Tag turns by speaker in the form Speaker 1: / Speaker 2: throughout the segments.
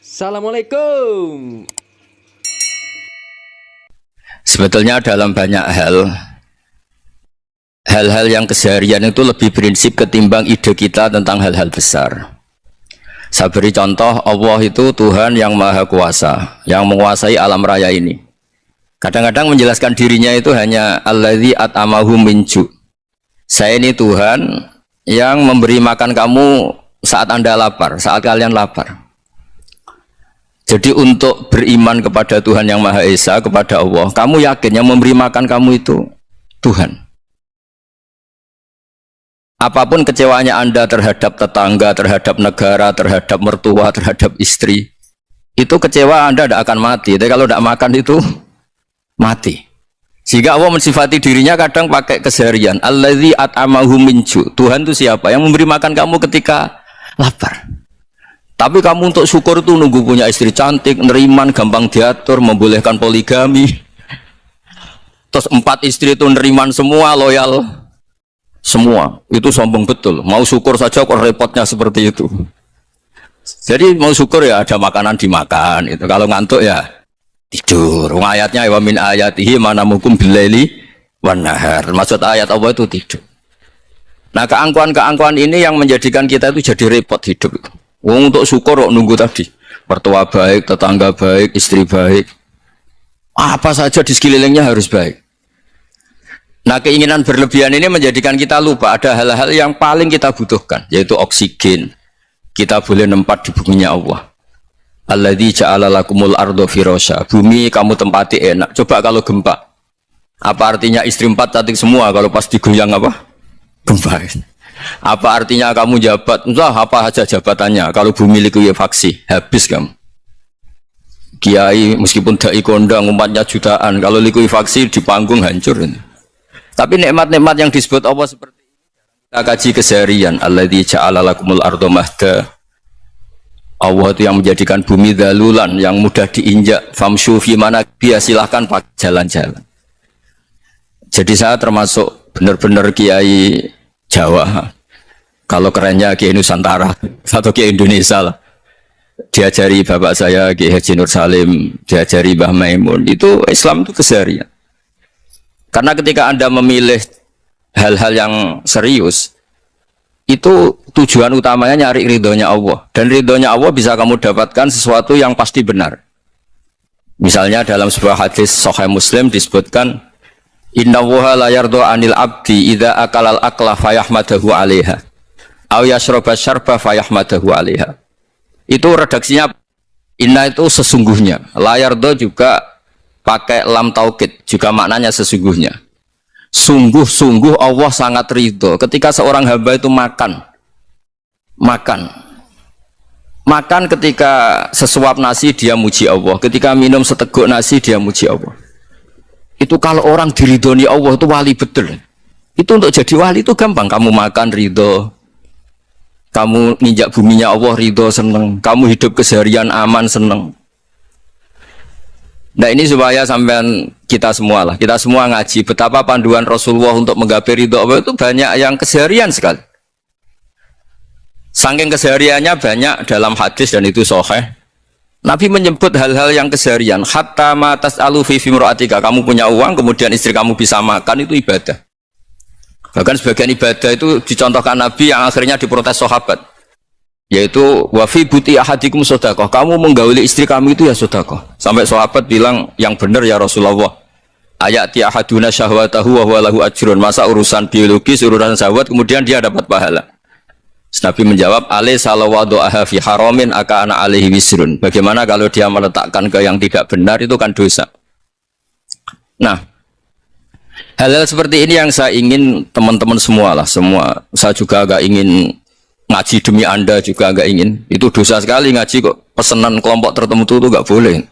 Speaker 1: Assalamualaikum.
Speaker 2: Sebetulnya dalam banyak hal-hal yang keseharian itu lebih prinsip ketimbang ide kita tentang hal-hal besar. Saya beri contoh, Allah itu Tuhan yang maha kuasa, yang menguasai alam raya ini. Kadang-kadang menjelaskan dirinya itu hanya alladzi at'amahu min ju'. Saya ini Tuhan yang memberi makan kamu saat Anda lapar, saat kalian lapar. Jadi untuk beriman kepada Tuhan yang Maha Esa, kepada Allah, kamu yakin yang memberi makan kamu itu Tuhan. Apapun kecewanya Anda terhadap tetangga, terhadap negara, terhadap mertua, terhadap istri, itu kecewa Anda tidak akan mati. Tapi kalau tidak makan itu mati. Sehingga Allah mensifati dirinya kadang pakai keseharian. Alladzi at'amahu min ju'. Tuhan itu siapa? Yang memberi makan kamu ketika lapar. Tapi kamu untuk syukur itu nunggu punya istri cantik, neriman, gampang diatur, membolehkan poligami. Terus 4 istri itu neriman semua, loyal semua. Itu sombong betul. Mau syukur saja kok repotnya seperti itu. Jadi mau syukur ya ada makanan dimakan. Itu kalau ngantuk ya tidur. Ayatnya wa min ayatihi manamukum billaili wan nahar. Maksud ayat Allah itu tidur. Nah, keangkuhan-keangkuhan ini yang menjadikan kita itu jadi repot hidup itu. Untuk syukur kok nunggu tadi, mertua baik, tetangga baik, istri baik, apa saja di sekelilingnya harus baik. Nah, keinginan berlebihan ini menjadikan kita lupa ada hal-hal yang paling kita butuhkan, yaitu oksigen. Kita boleh nempat di buminya Allah. Alladzi ja'ala lakumul ardo firasya. Bumi kamu tempati enak. Coba kalau gempa, apa artinya istri 4 cantik semua kalau pas digoyang apa? Gempa. Apa artinya kamu jabat? Entah apa saja jabatannya. Kalau bumi likuifaksi, habis kamu. Kiai meskipun dai kondang umatnya jutaan, kalau likuifaksi di panggung hancur. Tapi nikmat-nikmat yang disebut Allah seperti ini kita kaji keseharian. Alladzi ja'ala lakumul ardo mahda. Allah itu yang menjadikan bumi dalulan, yang mudah diinjak. Famshu fi manakbiha, silahkan pakai jalan-jalan. Jadi saya termasuk benar-benar kiai Jawa. Kalau kerennya Kiai Nusantara atau Kiai Indonesia lah. Diajari bapak saya Kiai Haji Nur Salim, diajari Mbah Maimun. Itu Islam itu keseharian. Karena ketika Anda memilih hal-hal yang serius, itu tujuan utamanya nyari ridhonya Allah. Dan ridhonya Allah bisa kamu dapatkan sesuatu yang pasti benar. Misalnya dalam sebuah hadis Sahih Muslim disebutkan, Inna woha la yardo anil abdi idha akalal akla fayahmadahu alaiha aw yashroba syarba fayahmadahu alaiha. Itu redaksinya inna itu sesungguhnya, la yardo juga pakai lam taukid, juga maknanya sesungguhnya. Sungguh-sungguh Allah sangat ridho ketika seorang hamba itu makan ketika sesuap nasi dia muji Allah, ketika minum seteguk nasi dia muji Allah. Itu kalau orang diridhoni Allah itu wali betul. Itu untuk jadi wali itu gampang. Kamu makan ridho, kamu nginjak buminya Allah ridho seneng, kamu hidup keseharian aman seneng. Nah ini supaya sampean kita semua lah, kita semua ngaji betapa panduan Rasulullah untuk menggapai ridho Allah itu banyak yang keseharian sekali. Saking kesehariannya banyak dalam hadis dan itu sahih. Nabi menyebut hal-hal yang keseharian. Hatta ma tas'alu fi fimra'atika. Kamu punya uang, kemudian istri kamu bisa makan, itu ibadah. Bahkan sebagian ibadah itu dicontohkan Nabi yang akhirnya diprotes sahabat. Yaitu wa fi buti ahadikum sedekah. Kamu menggauli istri kamu itu ya sedekah. Sampai sahabat bilang, yang benar ya Rasulullah. Ayati ahaduna syahwatahu wa huwa lahu ajrun. Masa urusan biologis, urusan syahwat kemudian dia dapat pahala. Nabi menjawab, alaysa lawadu'aha fi haramin akana alaihi wisrun. Bagaimana kalau dia meletakkan ke yang tidak benar, itu kan dosa. Nah, hal-hal seperti ini yang saya ingin teman-teman semua lah, semua. Saya juga agak ingin ngaji demi Anda juga agak ingin. Itu dosa sekali ngaji kok, pesanan kelompok tertentu itu gak boleh.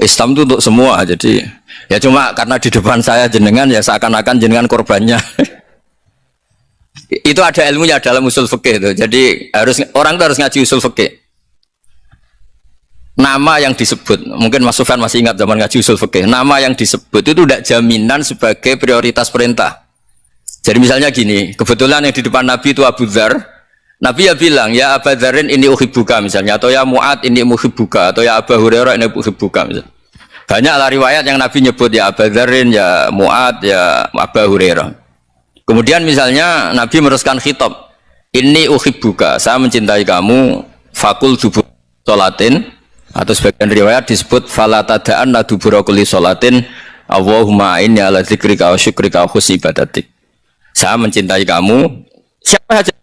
Speaker 2: Islam itu untuk semua, jadi ya cuma karena di depan saya jenengan ya seakan-akan jenengan korbannya. Itu ada ilmunya dalam usul fikih itu. Jadi orang itu harus ngaji usul fikih. Nama yang disebut, mungkin Mas Sufyan masih ingat zaman ngaji usul fikih. Nama yang disebut itu tidak jaminan sebagai prioritas perintah. Jadi misalnya gini, kebetulan yang di depan Nabi itu Abu Dzar, Nabi ya bilang, ya Aba Dzarin ini uhibbuka misalnya, atau ya Mu'ad ini uhibbuka, atau ya Aba Hurairah ini uhibbuka misalnya. Banyaklah riwayat yang Nabi nyebut ya Aba Dzarin, ya Mu'ad, ya Aba Hurairah. Kemudian misalnya Nabi meneruskan khitab, ini uhibbuka, saya mencintai kamu, fakul dubur sholatin, atau sebagian riwayat disebut fala tada'anna dubura kulli sholatin, Allahumma inni ala dzikrika wa syukrika wa husni ibadatik. Saya mencintai kamu, siapa saja.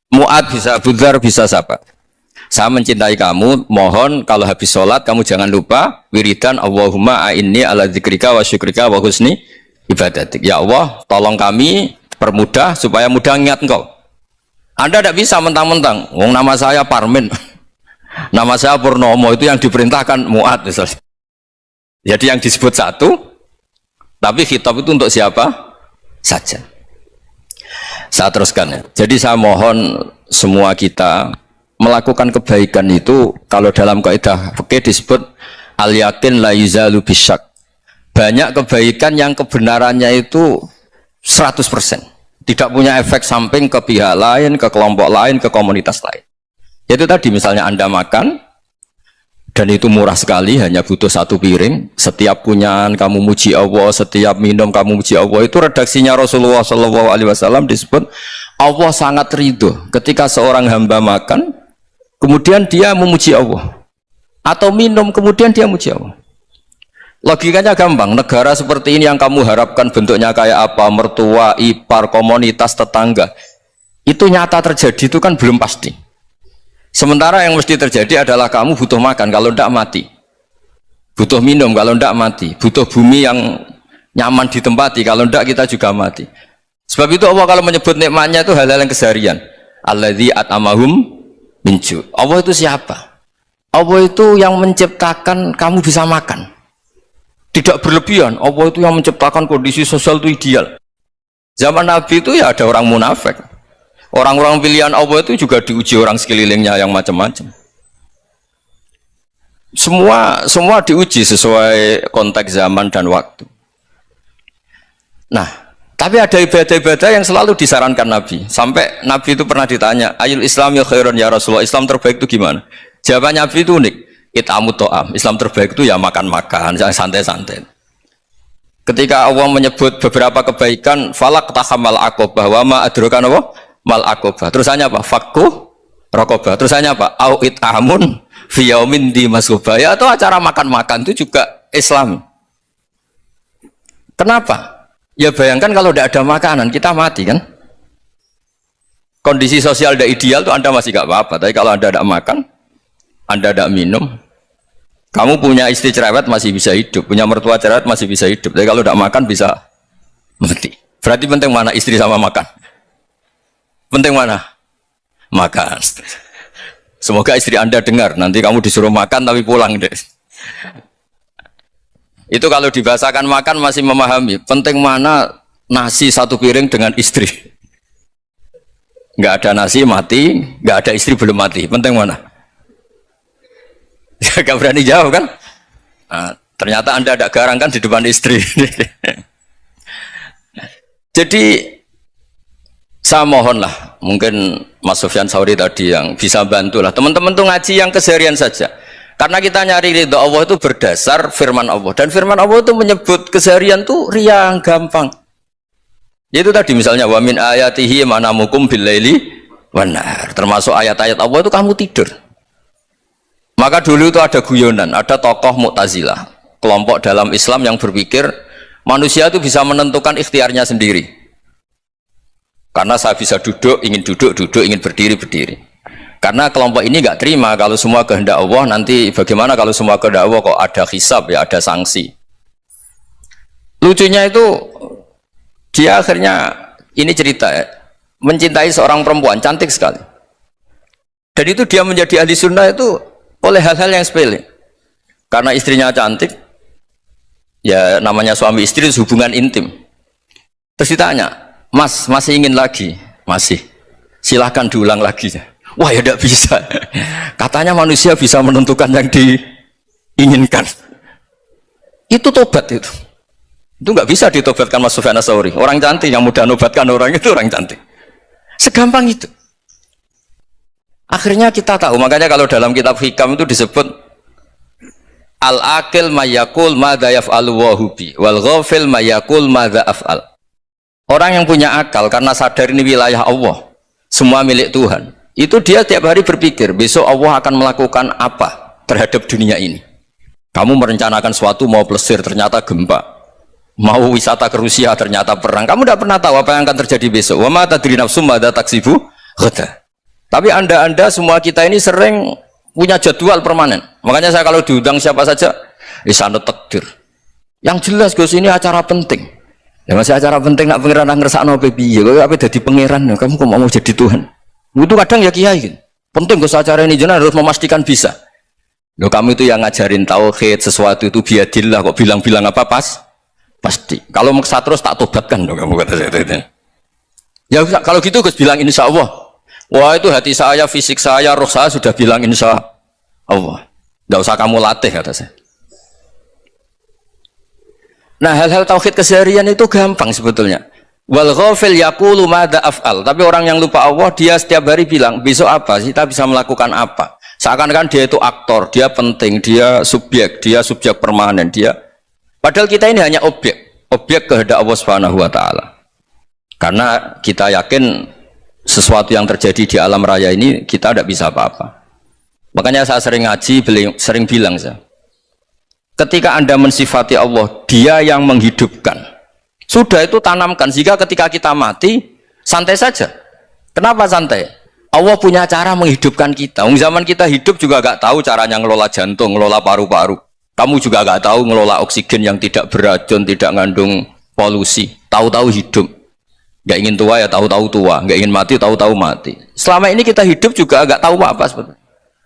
Speaker 2: Mu'ad bisa, Abu Dzar bisa siapa? Saya mencintai kamu, mohon kalau habis sholat kamu jangan lupa wiridan Allahumma a'inni ala dzikrika wa syukrika wa husni ibadatik. Ya Allah, tolong kami permudah supaya mudah ingat engkau. Anda tidak bisa mentang-mentang, wong nama saya Parmin, nama saya Purnomo, itu yang diperintahkan Mu'ad misalnya. Jadi yang disebut satu, tapi khitab itu untuk siapa saja. Saya teruskan ya. Jadi saya mohon semua kita melakukan kebaikan itu, kalau dalam kaidah fikih disebut al yakin la yuzalu bisyak. Banyak kebaikan yang kebenarannya itu 100%. Tidak punya efek samping ke pihak lain, ke kelompok lain, ke komunitas lain. Itu tadi misalnya Anda makan dan itu murah sekali, hanya butuh satu piring. Setiap punyaan kamu muji Allah, setiap minum kamu muji Allah. Itu redaksinya Rasulullah SAW disebut Allah sangat ridho ketika seorang hamba makan, kemudian dia memuji Allah, atau minum kemudian dia muji Allah. Logikanya gampang. Negara seperti ini yang kamu harapkan bentuknya kayak apa, mertua, ipar, komunitas, tetangga, itu nyata terjadi itu kan belum pasti. Sementara yang mesti terjadi adalah kamu butuh makan, kalau tidak mati. Butuh minum, kalau tidak mati. Butuh bumi yang nyaman ditempati, kalau tidak kita juga mati. Sebab itu Allah kalau menyebut nikmatnya itu hal-hal yang keseharian. Alladzi at'amahum min ju'. Allah itu siapa? Allah itu yang menciptakan kamu bisa makan. Tidak berlebihan. Allah itu yang menciptakan kondisi sosial itu ideal. Zaman Nabi itu ya ada orang munafik. Orang-orang pilihan Allah itu juga diuji orang sekelilingnya yang macam-macam. Semua diuji sesuai konteks zaman dan waktu. Nah, tapi ada ibadah-ibadah yang selalu disarankan Nabi. Sampai Nabi itu pernah ditanya, ayul Islam ya khairan ya Rasulullah, Islam terbaik itu gimana? Jawabannya Nabi itu unik. It'amu to'am. Islam terbaik itu ya makan-makan, yang santai-santai. Ketika Allah menyebut beberapa kebaikan, falak tahamal aqobah wa ma adrokan apa? Mal aqobah. Terusannya apa? Fakku raqobah. Terusannya apa? Au it'amun fi yaumin di masubah. Ya, atau acara makan-makan itu juga Islam. Kenapa? Ya bayangkan kalau tidak ada makanan, kita mati kan? Kondisi sosial tidak ideal tuh Anda masih gak apa-apa. Tapi kalau Anda tidak makan, Anda tidak minum, kamu punya istri cerewet masih bisa hidup, punya mertua cerewet masih bisa hidup. Tapi kalau tidak makan bisa mati. Berarti penting mana istri sama makan? Penting mana? Makan. Semoga istri Anda dengar. Nanti kamu disuruh makan tapi pulang deh. Itu kalau dibahasakan makan masih memahami. Penting mana nasi satu piring dengan istri. Nggak ada nasi mati, nggak ada istri belum mati. Penting mana? Ya, gak berani jawab kan? Nah, ternyata Anda ada garang kan di depan istri. Jadi saya mohonlah, mungkin Mas Sufyan Sauri tadi yang bisa bantulah teman-teman tuh ngaji yang keseharian saja. Karena kita nyari ridha Allah itu berdasar firman Allah, dan firman Allah itu menyebut keseharian tuh riang gampang. Itu tadi misalnya wa min ayatihi manamukum billaili wan nahar. Termasuk ayat-ayat Allah itu kamu tidur. Maka dulu itu ada guyonan, ada tokoh Mu'tazilah, kelompok dalam Islam yang berpikir manusia itu bisa menentukan ikhtiarnya sendiri. Karena saya bisa duduk, ingin berdiri, berdiri. Karena kelompok ini nggak terima kalau semua kehendak Allah, nanti bagaimana kalau semua kehendak Allah kok ada hisab, ya ada sanksi. Lucunya itu, dia akhirnya, ini cerita ya, mencintai seorang perempuan, cantik sekali. Dan itu dia menjadi ahli sunnah itu oleh hal-hal yang sepele. Karena istrinya cantik, ya namanya suami istri itu hubungan intim. Terus ditanya, Mas, masih ingin lagi? Masih. Silahkan diulang lagi. Wah ya tidak bisa. Katanya manusia bisa menentukan yang diinginkan. Itu tobat itu. Itu nggak bisa ditobatkan Mas Sufyan Ats-Tsauri. Orang cantik yang mudah nobatkan orang itu orang cantik. Segampang itu. Akhirnya kita tahu, makanya kalau dalam kitab hikam itu disebut al-akil mayakul madza yaf'alu wa hubi wal ghafil mayakul madza af'al. Orang yang punya akal karena sadar ini wilayah Allah, semua milik Tuhan, itu dia tiap hari berpikir besok Allah akan melakukan apa terhadap dunia ini. Kamu merencanakan suatu, mau plesir ternyata gempa, mau wisata ke Rusia ternyata perang. Kamu tidak pernah tahu apa yang akan terjadi besok. Wa ma tadri nafsum madza taksibu ghadan. Tapi anda semua kita ini sering punya jadwal permanen. Makanya saya kalau diundang siapa saja, sanad takdir. Yang jelas Gus ini acara penting. Ya masih acara penting nak pangeran ngersakno piye? Kowe ape dadi pangeran? Kamu kok mau jadi Tuhan? Itu kadang ya kiai gitu. Penting Gus acara ini jenengan harus memastikan bisa. Loh kamu itu yang ngajarin tauhid, sesuatu itu biadillah kok bilang-bilang apa pas? Pasti. Kalau maksa terus tak tobatkan loh kamu kata saya. Ya kalau gitu Gus bilang insya Allah. Wah itu hati saya, fisik saya, roh saya sudah bilang insya Allah. Tidak usah kamu latih kata saya. Nah hal-hal tauhid keseharian itu gampang sebetulnya. Wal ghafil yaqulu madza af'al. Tapi orang yang lupa Allah dia setiap hari bilang besok apa? Kita bisa melakukan apa? Seakan-akan dia itu aktor, dia penting, dia subjek permanen, dia. Padahal kita ini hanya objek kehendak Allah Subhanahu wa taala. Karena kita yakin sesuatu yang terjadi di alam raya ini kita tidak bisa apa-apa. Makanya saya sering ngaji, sering bilang saya, ketika Anda mensifati Allah, dia yang menghidupkan. Sudah itu tanamkan, sehingga ketika kita mati, santai saja. Kenapa santai? Allah punya cara menghidupkan kita. Zaman kita hidup juga gak tahu caranya ngelola jantung, ngelola paru-paru. Kamu juga gak tahu ngelola oksigen yang tidak beracun, tidak ngandung polusi. Tahu-tahu hidup. Gak ingin tua ya tahu-tahu tua, gak ingin mati tahu-tahu mati. Selama ini kita hidup juga gak tahu apa sebetulnya.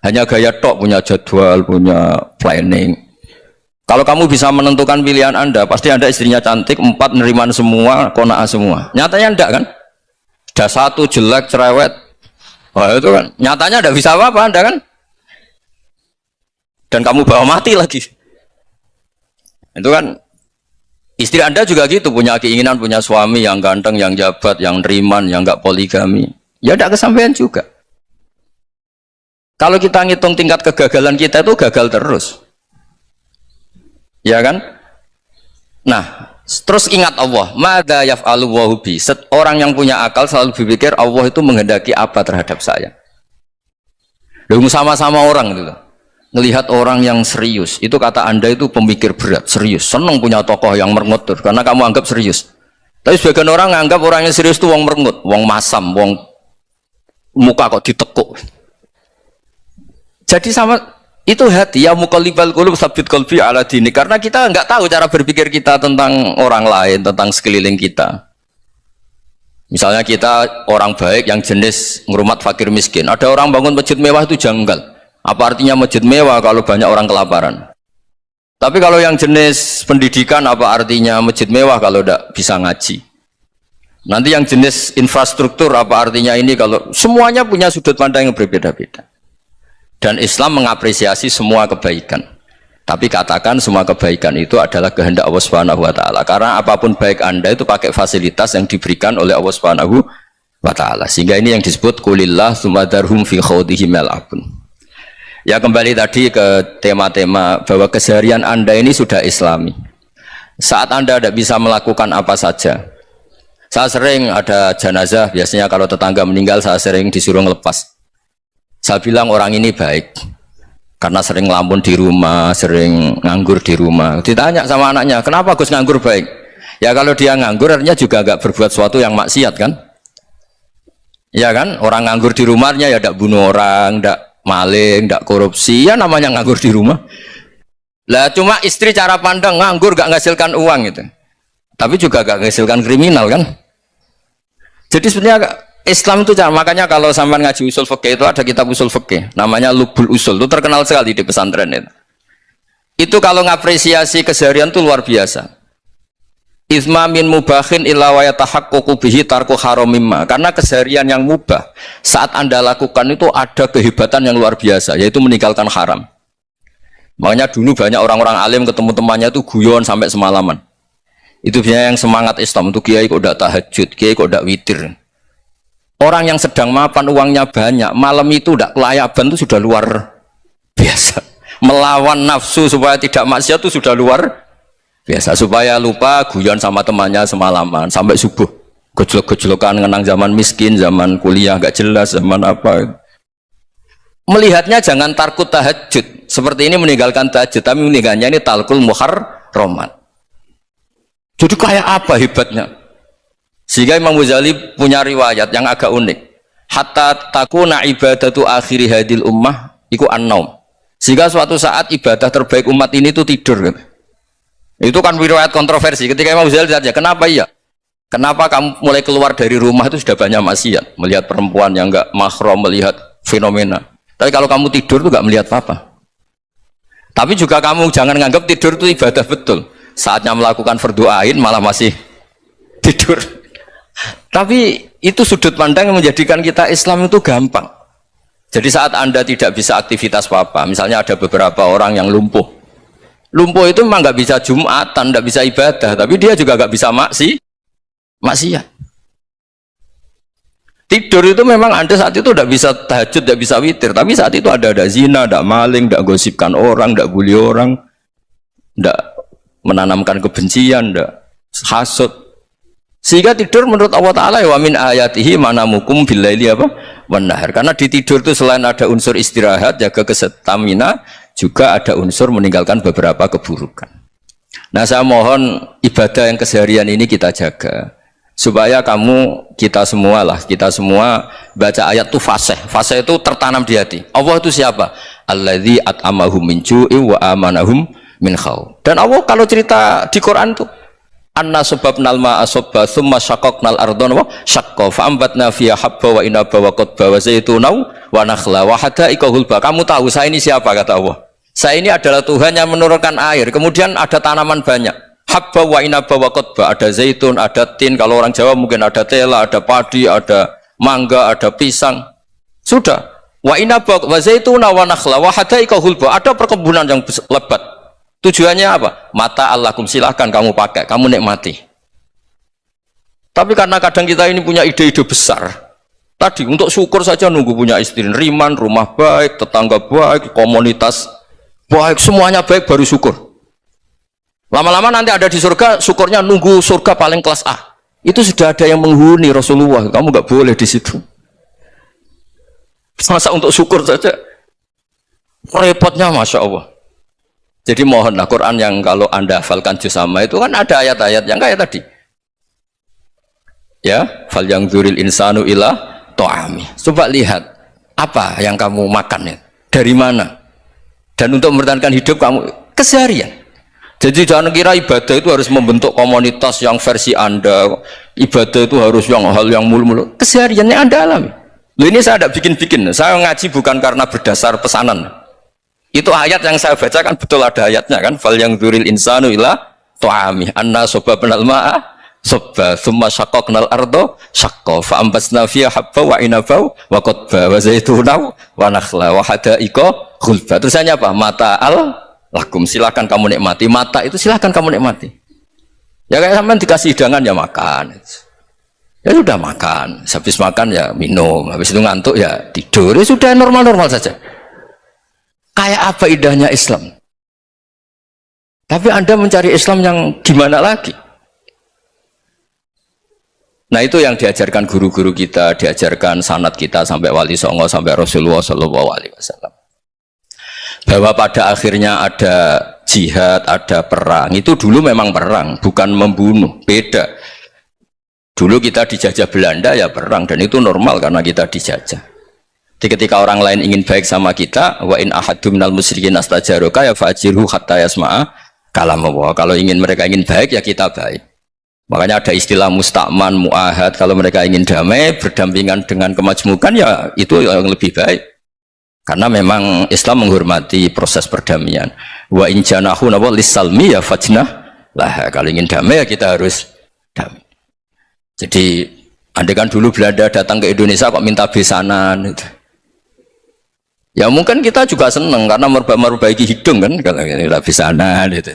Speaker 2: Hanya gaya tok, punya jadwal, punya planning. Kalau kamu bisa menentukan pilihan Anda, pasti Anda istrinya cantik, 4 neriman semua, kona'ah semua. Nyatanya enggak kan? Sudah 1 jelek, cerewet. Wah itu kan, nyatanya enggak bisa apa-apa Anda kan? Dan kamu bawa mati lagi. Itu kan, istri Anda juga gitu, punya keinginan, punya suami yang ganteng, yang jabat, yang neriman, yang enggak poligami. Ya enggak kesampaian juga. Kalau kita ngitung tingkat kegagalan kita itu gagal terus. Ya kan? Nah, terus ingat Allah, madza yaf'alu wa hubi. Orang yang punya akal selalu berpikir Allah itu menghendaki apa terhadap saya. Lalu sama-sama orang itu. Ngelihat orang yang serius, itu kata Anda itu pemikir berat, serius. Senang punya tokoh yang merengut karena kamu anggap serius. Tapi sebagian orang anggap orang yang serius itu wong merengut, wong masam, wong muka kok ditekuk. Jadi sama itu hati ya muqallibal qulub tsabbit qalbi ala dini, karena kita enggak tahu cara berpikir kita tentang orang lain, tentang sekeliling kita. Misalnya kita orang baik yang jenis ngurmat fakir miskin, ada orang bangun masjid mewah itu janggal. Apa artinya masjid mewah kalau banyak orang kelaparan? Tapi kalau yang jenis pendidikan, apa artinya masjid mewah kalau tidak bisa ngaji? Nanti yang jenis infrastruktur, apa artinya ini kalau semuanya punya sudut pandang yang berbeda-beda. Dan Islam mengapresiasi semua kebaikan. Tapi katakan semua kebaikan itu adalah kehendak Allah Subhanahu wa taala. Karena apapun baik Anda itu pakai fasilitas yang diberikan oleh Allah Subhanahu wa taala. Sehingga ini yang disebut qulillah tsumma darhum fi khawdihim yal'abun. Ya kembali tadi ke tema-tema bahwa keseharian Anda ini sudah Islami. Saat Anda tidak bisa melakukan apa saja. Saya sering ada jenazah, biasanya kalau tetangga meninggal saya sering disuruh ngelepas. Saya bilang orang ini baik karena sering ngelamun di rumah, sering nganggur di rumah. Ditanya sama anaknya, kenapa Gus nganggur baik? Ya kalau dia nganggur artinya juga agak berbuat sesuatu yang maksiat kan? Ya kan? Orang nganggur di rumahnya ya tidak bunuh orang, tidak maling, tidak korupsi, ya namanya nganggur di rumah. Lah cuma istri cara pandang nganggur gak menghasilkan uang itu. Tapi juga gak menghasilkan kriminal kan? Jadi sebenarnya Islam itu makanya kalau sampai ngaji usul fikih itu ada kitab usul fikih namanya Lubul Usul, itu terkenal sekali di pesantren itu. Itu kalau ngapresiasi keseharian itu luar biasa. Izma min mubahin illa wa yatahaqqaqu bihi tarku haramimma. Karena keseharian yang mubah saat Anda lakukan itu ada kehebatan yang luar biasa, yaitu meninggalkan haram. Makanya dulu banyak orang-orang alim ketemu temannya itu guyon sampai semalaman. Itu biasanya yang semangat Islam itu kiai kok udah tahajud, kiai kok udah witir. Orang yang sedang mapan uangnya banyak, malam itu tidak kelayaban itu sudah luar biasa. Melawan nafsu supaya tidak maksiat itu sudah luar biasa. Supaya lupa guyon sama temannya semalaman sampai subuh. Gejlok-gejlokan ngenang zaman miskin, zaman kuliah gak jelas, zaman apa. Melihatnya jangan tarkut tahajud. Seperti ini meninggalkan tahajud, tapi meninggalnya ini talkul muharramat. Jadi kayak apa hebatnya? Sehingga Imam Ghazali punya riwayat yang agak unik. Hatta takuna ibadatu akhiri hadil ummah iku an-naum. Sehingga suatu saat ibadah terbaik umat ini itu tidur. Itu kan riwayat kontroversi. Ketika Imam Ghazali ditanya, kenapa iya? Kenapa kamu mulai keluar dari rumah itu sudah banyak maksiat? Melihat perempuan yang enggak mahram, melihat fenomena. Tapi kalau kamu tidur itu enggak melihat apa-apa. Tapi juga kamu jangan nganggap tidur itu ibadah betul. Saatnya melakukan fardu ain malah masih tidur. Tapi itu sudut pandang yang menjadikan kita Islam itu gampang. Jadi saat Anda tidak bisa aktivitas apa-apa, misalnya ada beberapa orang yang lumpuh. Lumpuh itu memang nggak bisa Jumatan, nggak bisa ibadah, tapi dia juga nggak bisa maksiat. Tidur itu memang Anda saat itu tidak bisa tahajud, tidak bisa witir, tapi saat itu ada zina, ada maling, tidak gosipkan orang, tidak bully orang, tidak menanamkan kebencian, tidak hasud. Sehingga tidur menurut Allah Ta'ala wa min ayatihi manamukum billaili apa? Wan-nahar. Karena di tidur itu selain ada unsur istirahat, jaga kestamina, juga ada unsur meninggalkan beberapa keburukan. Nah, saya mohon ibadah yang keseharian ini kita jaga. Supaya kita semua baca ayat itu fasih. Fasih itu tertanam di hati. Allah itu siapa? Alladzi at'amahum min ju'i wa amanahum min khauf. Dan Allah kalau cerita di Quran itu anna sababnal ma'a sabba thumma syaqaqnal ardha wa syaqqa fa ambatna fiha habba wa inaba wa qadba wa zaituna wa nakhla wa hada'iqa hulba. Kamu tahu saya ini siapa, kata Allah? Saya ini adalah Tuhan yang menurunkan air, kemudian ada tanaman banyak, habba wa inaba wa qadba, ada zaitun, ada tin, kalau orang Jawa mungkin ada tela, ada padi, ada mangga, ada pisang. Sudah. Wa inaba wa zaituna wa nakhla wa hada'iqa hulba, ada perkebunan yang lebat. Tujuannya apa? Mata Allahkum, silahkan kamu pakai, kamu nikmati. Tapi karena kadang kita ini punya ide-ide besar. Tadi untuk syukur saja nunggu punya istri riman, rumah baik, tetangga baik, komunitas baik, semuanya baik baru syukur. Lama-lama nanti ada di surga, syukurnya nunggu surga paling kelas A. Itu sudah ada yang menghuni Rasulullah. Kamu nggak boleh di situ. Masa untuk syukur saja repotnya, masya Allah. Jadi mohonlah Quran yang kalau Anda hafalkan juz amma itu kan ada ayat-ayat yang kayak tadi. Ya, fal yang dzuril insanu ila ta'ami. Coba lihat apa yang kamu makan ya, dari mana? Dan untuk mempertahankan hidup kamu keseharian. Jadi jangan kira ibadah itu harus membentuk komunitas yang versi Anda. Ibadah itu harus hal yang mulu-mulu. Kesehariannya Anda alami. Loh, ini saya tidak bikin-bikin. Saya ngaji bukan karena berdasar pesanan. Itu ayat yang saya baca kan betul ada ayatnya kan. Fal yang dzuril insanu ila ta'ami anna sababnal ma'a sabba thumma syaqaqnal arda syaqqa fa ambasna fiha habba wa inaba wa qadba wa zaituna wa nakhla wa hada'iqa ghulba. Terusannya apa? Mata'al lakum, silakan kamu nikmati. Mata itu silakan kamu nikmati. Ya kayak sampean dikasih hidangan ya makan. Ya sudah makan, habis makan ya minum, habis itu ngantuk ya tidur. Ya sudah normal-normal saja. Kayak apa indahnya Islam. Tapi Anda mencari Islam yang gimana lagi? Nah, itu yang diajarkan guru-guru kita, diajarkan sanad kita sampai Wali Songo, sampai Rasulullah SAW. Bahwa pada akhirnya ada jihad, ada perang. Itu dulu memang perang, bukan membunuh. Beda. Dulu kita dijajah Belanda ya perang, dan itu normal karena kita dijajah. Jadi ketika orang lain ingin baik sama kita, wa in ahadum minal musyrikin astajaroka ya fajirhu hatta yasma'a kalam Allah. Kalau mereka ingin baik ya kita baik. Makanya ada istilah musta'man, mu'ahad. Kalau mereka ingin damai, berdampingan dengan kemajmukan ya itu yang lebih baik. Karena memang Islam menghormati proses perdamaian. Wa in janahu nawa lisalmi ya fajnah lah. Kalau ingin damai ya kita harus damai. Jadi andai kan dulu Belanda datang ke Indonesia kok minta besanan gitu. Ya mungkin kita juga seneng karena memperbaiki hidung kan, kalau kita besanan gitu.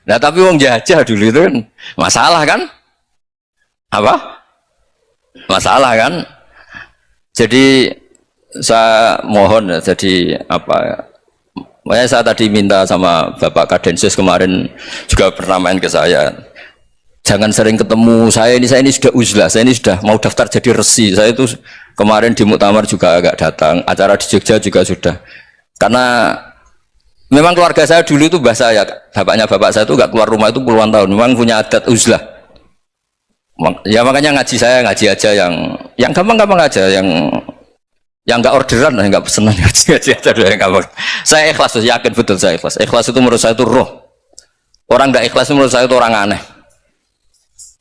Speaker 2: Nah tapi wong jajah dulu itu kan masalah kan? Apa? Masalah kan? Jadi saya mohon ya, jadi apa ya? Makanya saya tadi minta sama Bapak Kadensus kemarin juga pernah main ke saya. Jangan sering ketemu saya ini sudah uzlah, saya ini sudah mau daftar jadi resi. Saya itu kemarin di muktamar juga agak datang, acara di Jogja juga sudah. Karena memang keluarga saya dulu itu bahasa ya, bapaknya bapak saya itu gak keluar rumah itu puluhan tahun. Memang punya adat uzlah. Ya makanya ngaji saya ngaji aja yang gampang-gampang aja, yang nggak orderan, yang nggak pesenan ngaji aja dulu yang gampang. Saya ikhlas, yakin betul saya ikhlas. Ikhlas itu menurut saya itu roh. Orang nggak ikhlas menurut saya itu orang aneh.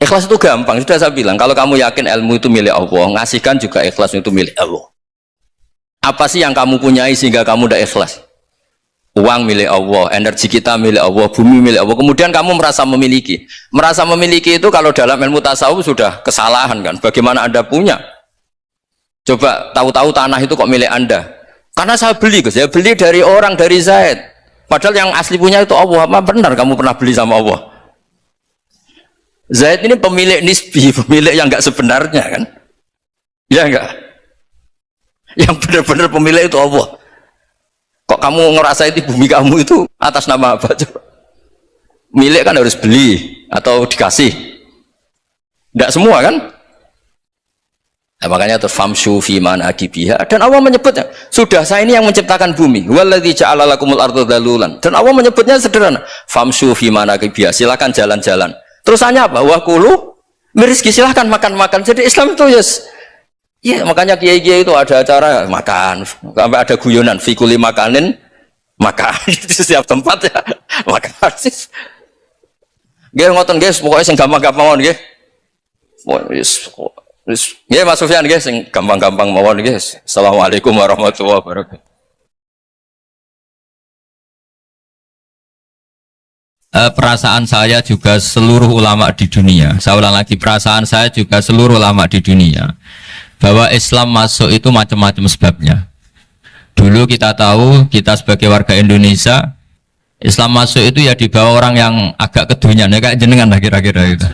Speaker 2: Ikhlas itu gampang, sudah saya bilang. Kalau kamu yakin ilmu itu milik Allah, ngasihkan juga ikhlas itu milik Allah. Apa sih yang kamu punyai sehingga kamu tidak ikhlas? Uang milik Allah, energi kita milik Allah, bumi milik Allah. Kemudian kamu merasa memiliki. Merasa memiliki itu kalau dalam ilmu tasawuf sudah kesalahan kan? Bagaimana Anda punya? Coba tahu-tahu tanah itu kok milik Anda? Karena saya beli, saya beli dari orang, dari Zaid. Padahal yang asli punya itu Allah. Apa benar kamu pernah beli sama Allah? Zaid ini pemilik nisbi, pemilik yang enggak sebenarnya kan? Ya enggak? Yang benar-benar pemilik itu Allah. Kok kamu ngerasa itu bumi kamu itu atas nama apa? Coba. Milik kan harus beli atau dikasih. Enggak semua kan? Nah, makanya terfamshu fi manakibiha, dan Allah menyebutnya, sudah saya ini yang menciptakan bumi. Waladzi ja'ala lakumul arda dhalulan. Dan Allah menyebutnya sederhana, famshu fi manakibiha, silakan jalan-jalan. Terusannya apa? Wa kulu mirizki, silahkan makan-makan. Jadi Islam itu ya makanya kiai-kiai itu ada acara makan, sampai ada guyonan fikuli makanin makan di setiap tempat ya makan. Nggih ngoten guys, pokoknya sing gampang-gampang mawon nggih. Nggih Mas Sufyan nggih sing gampang-gampang mawon nggih. Assalamualaikum warahmatullahi wabarakatuh. Perasaan saya juga seluruh ulama di dunia, saya ulang lagi, perasaan saya juga seluruh ulama di dunia, bahwa Islam masuk itu macam-macam sebabnya. Dulu kita tahu, kita sebagai warga Indonesia, Islam masuk itu ya dibawa orang yang agak kedunian, ya kayak jenengan lah kira-kira itu.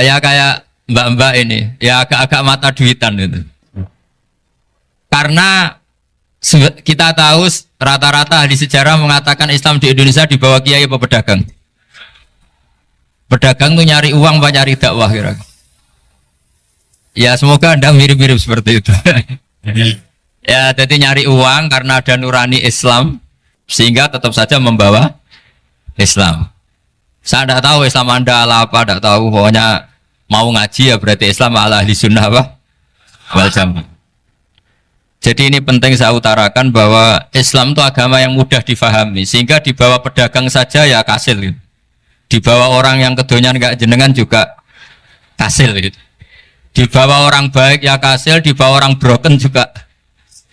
Speaker 2: Ya kayak mbak-mbak ini, ya agak-agak mata duitan itu. Karena kita tahu rata-rata ahli sejarah mengatakan Islam di Indonesia dibawa kiai apa pedagang. Pedagang tuh nyari uang apa nyari dakwah kira. Ya semoga Anda mirip-mirip seperti itu. Ya jadi nyari uang karena ada nurani Islam sehingga tetap saja membawa Islam. Saya tidak tahu Islam Anda ala apa, tidak tahu, pokoknya mau ngaji ya berarti Islam ala ahli sunnah apa? Wal jamaah. Jadi ini penting saya utarakan bahwa Islam itu agama yang mudah difahami, sehingga dibawa pedagang saja ya kasil gitu. Dibawa orang yang kedonyan gak jenengan juga kasil gitu. Dibawa orang baik ya kasil, dibawa orang broken juga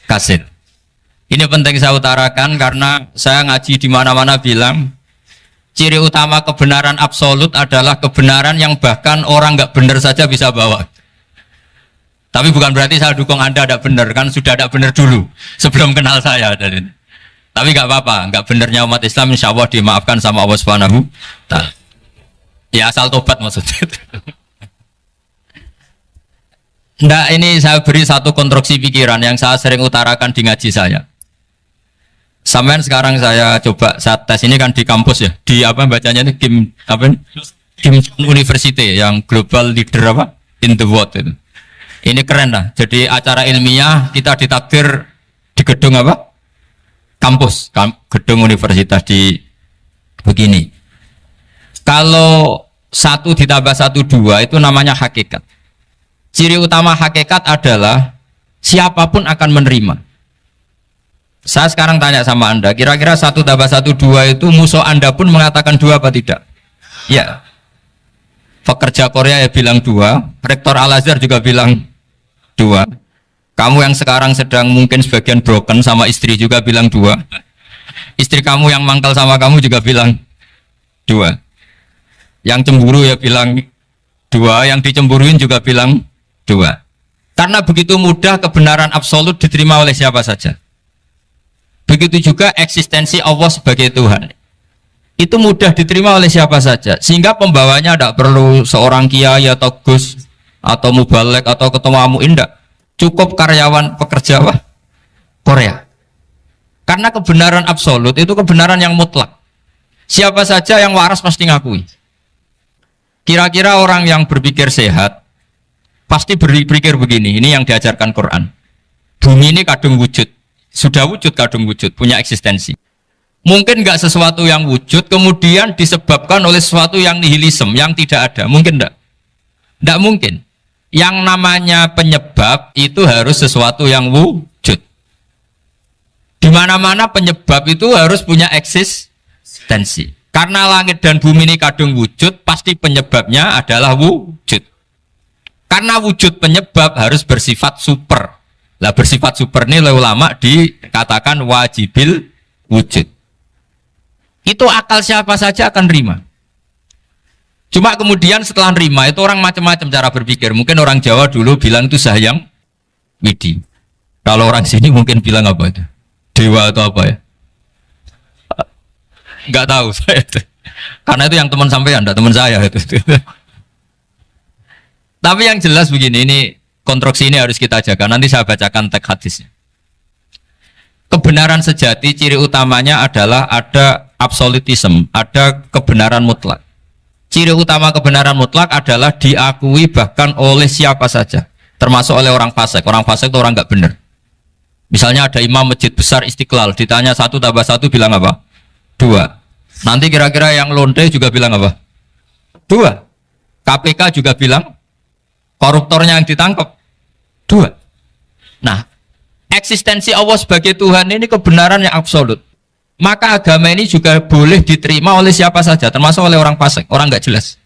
Speaker 2: kasil. Ini penting saya utarakan karena saya ngaji di mana-mana bilang ciri utama kebenaran absolut adalah kebenaran yang bahkan orang gak benar saja bisa bawa. Tapi bukan berarti saya dukung Anda tidak benar, kan sudah tidak benar dulu sebelum kenal saya. Tapi nggak apa-apa, nggak benarnya umat Islam insya Allah dimaafkan sama Allah Subhanahu. Ya asal tobat maksudnya. Nah ini saya beri satu konstruksi pikiran yang saya sering utarakan di ngaji saya. Sampai sekarang saya coba saat tes ini kan di kampus ya, di apa bacanya ini Kim University yang global leader apa in the world itu. Ini keren lah, jadi acara ilmiah kita ditakdir di gedung apa? Kampus, gedung universitas di begini. Kalau 1 ditambah 1 2 itu namanya hakikat. Ciri utama hakikat adalah siapapun akan menerima. Saya sekarang tanya sama Anda, kira-kira 1 tambah 1 2 itu musuh Anda pun mengatakan 2 apa tidak? Ya. Pekerja Korea ya bilang 2, rektor Al-Azhar juga bilang 2. Kamu yang sekarang sedang mungkin sebagian broken sama istri juga bilang 2. Istri kamu yang mangkal sama kamu juga bilang 2. Yang cemburu ya bilang 2, yang dicemburuin juga bilang 2. Karena begitu mudah kebenaran absolut diterima oleh siapa saja. Begitu juga eksistensi Allah sebagai Tuhan. Itu mudah diterima oleh siapa saja. Sehingga pembawanya tidak perlu seorang kiai atau gus atau mubalek atau ketua muin, enggak.
Speaker 1: Cukup karyawan pekerja apa? Korea. Karena kebenaran absolut itu kebenaran yang mutlak. Siapa saja yang waras pasti ngakui. Kira-kira orang yang berpikir sehat pasti berpikir begini, ini yang diajarkan Quran. Bumi ini kadung wujud, sudah wujud kadung wujud, punya eksistensi. Mungkin nggak sesuatu yang wujud kemudian disebabkan oleh sesuatu yang nihilisme, yang tidak ada. Mungkin enggak? Enggak mungkin. Yang namanya penyebab itu harus sesuatu yang wujud. Di mana-mana penyebab itu harus punya eksistensi. Karena langit dan bumi ini kadung wujud, pasti penyebabnya adalah wujud. Karena wujud penyebab harus bersifat super. Lah bersifat super ini oleh ulama dikatakan wajibil wujud. Itu akal siapa saja akan terima. Cuma kemudian setelah nerima itu orang macam-macam cara berpikir. Mungkin orang Jawa dulu bilang itu Sahyang Widi. Kalau orang sini mungkin bilang apa itu? Dewa atau apa ya? Nggak tahu saya itu. Karena itu yang teman sampean, enggak teman saya itu. Tapi yang jelas begini, ini konstruksi ini harus kita jaga. Nanti saya bacakan teks hadisnya. Kebenaran sejati ciri utamanya adalah ada absolutisme, ada kebenaran mutlak. Ciri utama kebenaran mutlak adalah diakui bahkan oleh siapa saja, termasuk oleh orang fasik. Orang fasik itu orang nggak benar. Misalnya ada imam masjid besar Istiqlal, ditanya 1 tambah 1 bilang apa? 2. Nanti kira-kira yang lonte juga bilang apa? 2. KPK juga bilang koruptornya yang ditangkap 2. Nah, eksistensi Allah sebagai Tuhan ini kebenaran yang absolut. Maka agama ini juga boleh diterima oleh siapa saja, termasuk oleh orang fasik, orang nggak jelas.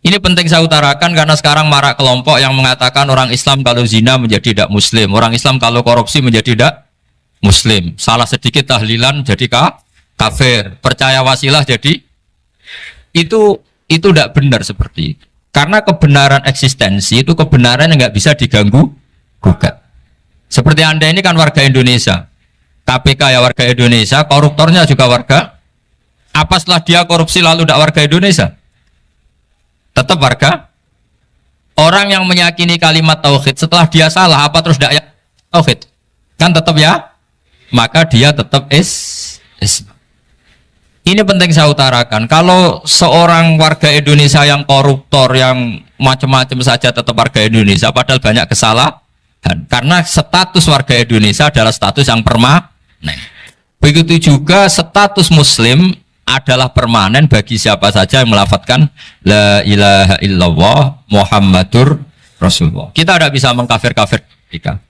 Speaker 1: Ini penting saya utarakan karena sekarang marak kelompok yang mengatakan orang Islam kalau zina menjadi tidak muslim, orang Islam kalau korupsi menjadi tidak muslim, salah sedikit tahlilan jadi kafir, percaya wasilah jadi itu tidak benar seperti itu. Karena kebenaran eksistensi itu kebenaran yang nggak bisa diganggu gugat. Seperti Anda ini kan warga Indonesia. KPK ya warga Indonesia, koruptornya juga warga. Apa setelah dia korupsi lalu tidak warga Indonesia? Tetap warga. Orang yang meyakini kalimat tauhid setelah dia salah, apa terus tidak tauhid? Kan tetap ya? Maka dia tetap Ini penting saya utarakan. Kalau seorang warga Indonesia yang koruptor, yang macam-macam saja tetap warga Indonesia, padahal banyak kesalahan. Karena status warga Indonesia adalah status yang permanen. Begitu juga status muslim adalah permanen bagi siapa saja yang melafadzkan la ilaha illallah Muhammadur Rasulullah. Kita tidak bisa mengkafir-kafir mereka.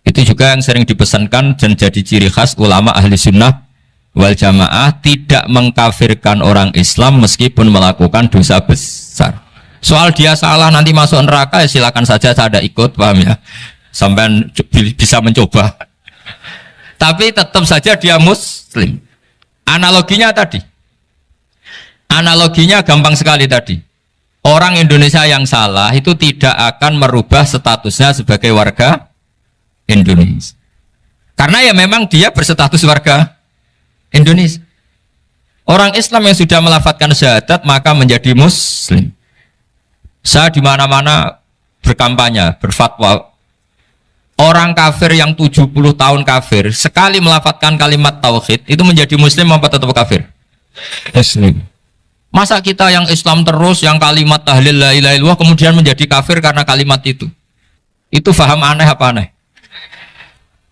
Speaker 1: Itu juga yang sering dipesankan dan jadi ciri khas ulama ahli sunnah wal jamaah, tidak mengkafirkan orang Islam meskipun melakukan dosa besar. Soal dia salah nanti masuk neraka ya silakan saja, saya ada ikut, paham ya? Sampai bisa mencoba. Tapi tetap saja dia muslim. Analoginya tadi. Analoginya gampang sekali tadi. Orang Indonesia yang salah itu tidak akan merubah statusnya sebagai warga Indonesia. Karena ya memang dia berstatus warga Indonesia. Orang Islam yang sudah melafadzkan syahadat maka menjadi muslim. Saya di mana-mana berkampanye, berfatwa. Orang kafir yang 70 tahun kafir, sekali melafadzkan kalimat tauhid, itu menjadi muslim apa tetap kafir? Muslim. Masa kita yang Islam terus, yang kalimat tahlil la ilaha illallah, kemudian menjadi kafir karena kalimat itu? Itu faham aneh apa aneh?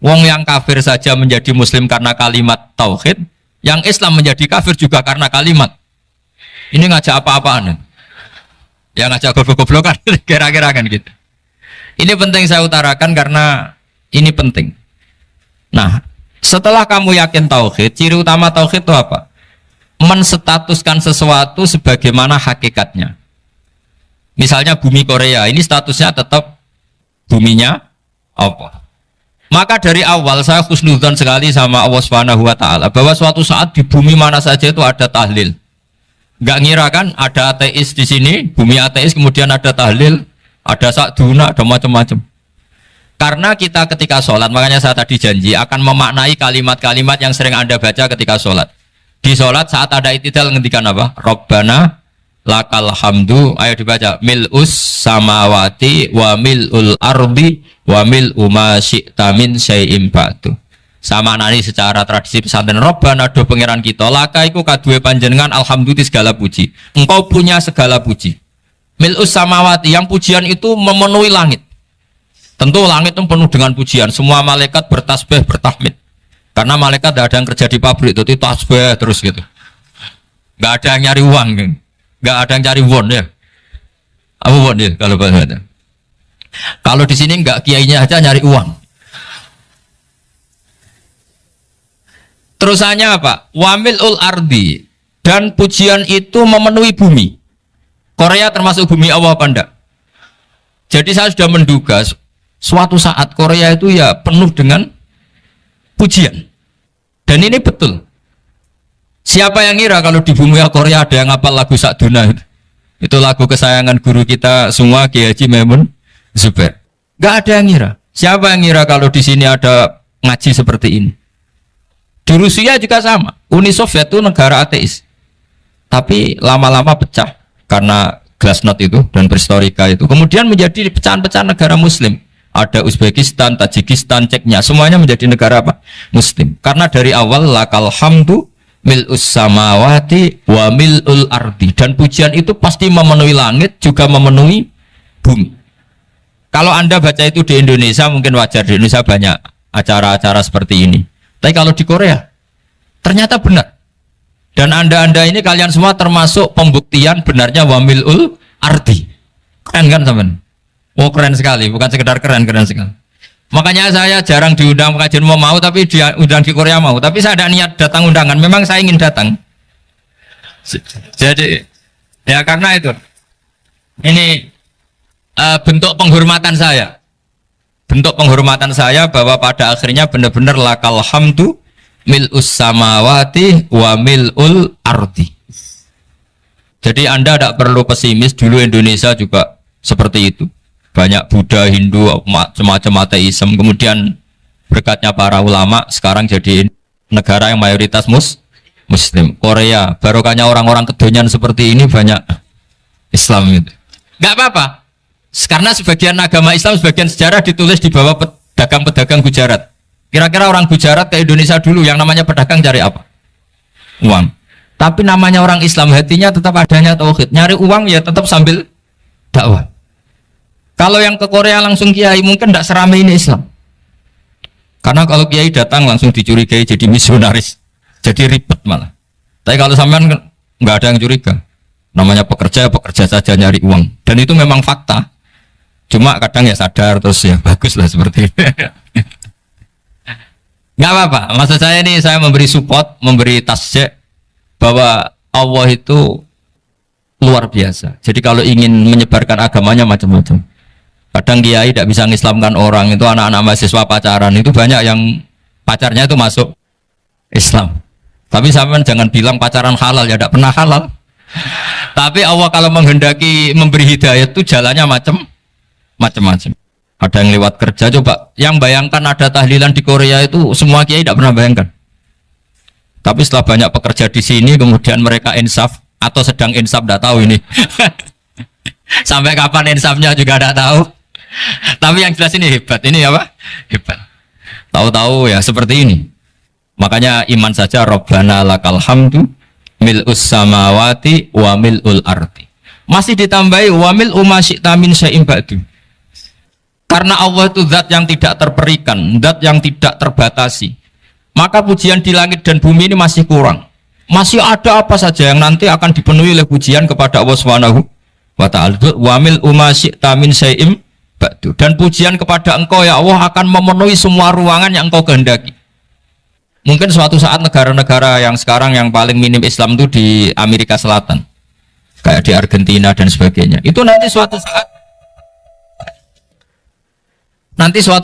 Speaker 1: Wong yang kafir saja menjadi muslim karena kalimat tauhid, yang Islam menjadi kafir juga karena kalimat. Ini ngajak apa-apaan? Ya ngajak goblok-goblokan, kira-kira kan gitu. Ini penting saya utarakan karena ini penting. Nah, setelah kamu yakin tauhid, ciri utama tauhid itu apa? Menstatuskan sesuatu sebagaimana hakikatnya. Misalnya bumi Korea, ini statusnya tetap buminya apa? Maka dari awal saya husnudzon sekali sama Allah Subhanahu wa taala bahwa suatu saat di bumi mana saja itu ada tahlil. Enggak ngira kan ada ateis di sini, bumi ateis kemudian ada tahlil, ada sakduna, ada macam-macam. Karena kita ketika sholat, makanya saya tadi janji akan memaknai kalimat-kalimat yang sering Anda baca ketika sholat. Di sholat saat ada itidal ngendikan apa? Rabbana lakal hamdu, ayo dibaca, mil'us samawati wa mil'ul ardi wa mil'u ma syi'ta min syai'im ba'du. Sama nani secara tradisi pesantren, Rabbana do pangeran kita, laka iku kaduwe panjenengan alhamdulillah segala puji. Engkau punya segala puji. Mil'us samawati, yang pujian itu memenuhi langit. Tentu langit itu penuh dengan pujian. Semua malaikat bertasbih, bertahmid. Karena malaikat tidak ada yang kerja di pabrik, itu tasbih terus gitu. Gak ada yang nyari uang, gak ada yang cari won ya. Apa won ya kalau bahasa? Kalau di sini nggak kiainya aja nyari uang. Terusannya apa? Wamilul ardi, dan pujian itu memenuhi bumi. Korea termasuk bumi Allah apa enggak? Jadi saya sudah menduga suatu saat Korea itu ya penuh dengan pujian. Dan ini betul. Siapa yang ngira kalau di bumi Korea ada yang ngapal lagu Sakduna itu? Itu lagu kesayangan guru kita semua, Kiai Haji Maimun Zubair. Gak ada yang ngira. Siapa yang ngira kalau di sini ada ngaji seperti ini? Di Rusia juga sama. Uni Soviet itu negara ateis. Tapi lama-lama pecah karena glasnost itu dan perestorika itu. Kemudian menjadi pecahan-pecahan negara muslim. Ada Uzbekistan, Tajikistan, Ceknya, semuanya menjadi negara apa? Muslim. Karena dari awal lakal hamdu mil'us samawati wa mil'ul ardi, dan pujian itu pasti memenuhi langit juga memenuhi bumi. Kalau Anda baca itu di Indonesia mungkin wajar, di Indonesia banyak acara-acara seperti ini. Tapi kalau di Korea ternyata benar. Dan Anda ini kalian semua termasuk pembuktian benarnya wa mil'ul ardi. Keren kan teman? Oh keren sekali, bukan sekedar keren, keren sekali. Makanya saya jarang diundang pengajian mau, tapi diundang di Korea mau. Tapi saya ada niat datang undangan. Memang saya ingin datang. Jadi ya karena itu. Ini bentuk penghormatan saya. Bentuk penghormatan saya bahwa pada akhirnya benar-benar lakal hamdu mil'us samawati wa mil'ul ardi. Jadi Anda tidak perlu pesimis. Dulu Indonesia juga seperti itu. Banyak Buddha, Hindu, semacam ateisme. Kemudian berkatnya para ulama sekarang jadi negara yang mayoritas Muslim. Korea, barokahnya orang-orang kedonyan seperti ini banyak Islam gitu. Nggak apa-apa, karena sebagian agama Islam, sebagian sejarah ditulis di bawah pedagang-pedagang Gujarat. Kira-kira orang Gujarat ke Indonesia dulu yang namanya pedagang cari apa? Uang. Tapi namanya orang Islam, hatinya tetap adanya tauhid. Nyari uang ya tetap sambil dakwah. Kalau yang ke Korea langsung kiai mungkin tidak seramai ini Islam. Karena kalau kiai datang langsung dicurigai jadi misionaris, jadi ribet malah. Tapi kalau sampean nggak ada yang curiga, namanya pekerja saja nyari uang. Dan itu memang fakta. Cuma kadang ya sadar terus ya bagus lah seperti itu. Nggak apa-apa. Maksud saya ini saya memberi support, memberi tasjek bahwa Allah itu luar biasa. Jadi kalau ingin menyebarkan agamanya macam-macam. Kadang kiai tidak bisa mengislamkan orang, itu anak-anak mahasiswa pacaran, itu banyak yang pacarnya itu masuk Islam. Tapi sampean jangan bilang pacaran halal, ya tidak pernah halal. Tapi Allah kalau menghendaki memberi hidayah itu jalannya macam-macam. Ada yang lewat kerja, coba yang bayangkan ada tahlilan di Korea itu semua kiai tidak pernah bayangkan. Tapi setelah banyak pekerja di sini, kemudian mereka insaf atau sedang insaf, tidak tahu ini. Sampai kapan insafnya juga tidak tahu. Tapi yang jelas ini hebat. Ini apa? Hebat. Tahu-tahu ya seperti ini. Makanya iman saja Rabbana lakal hamdu mil'us samawati wa mil'ul ardi. Masih ditambahi wa mil'u ma syi'ta min syai'in ba'du. Karena Allah itu zat yang tidak terperikan, zat yang tidak terbatasi. Maka pujian di langit dan bumi ini masih kurang. Masih ada apa saja yang nanti akan dipenuhi oleh pujian kepada Allah Subhanahu wa ta'ala. Wa mil'u ma syi'ta min syai'in ba'du. Dan pujian kepada engkau ya Allah akan memenuhi semua ruangan yang engkau kehendaki. Mungkin suatu saat negara-negara yang sekarang yang paling minim Islam itu di Amerika Selatan, kayak di Argentina dan sebagainya, itu nanti suatu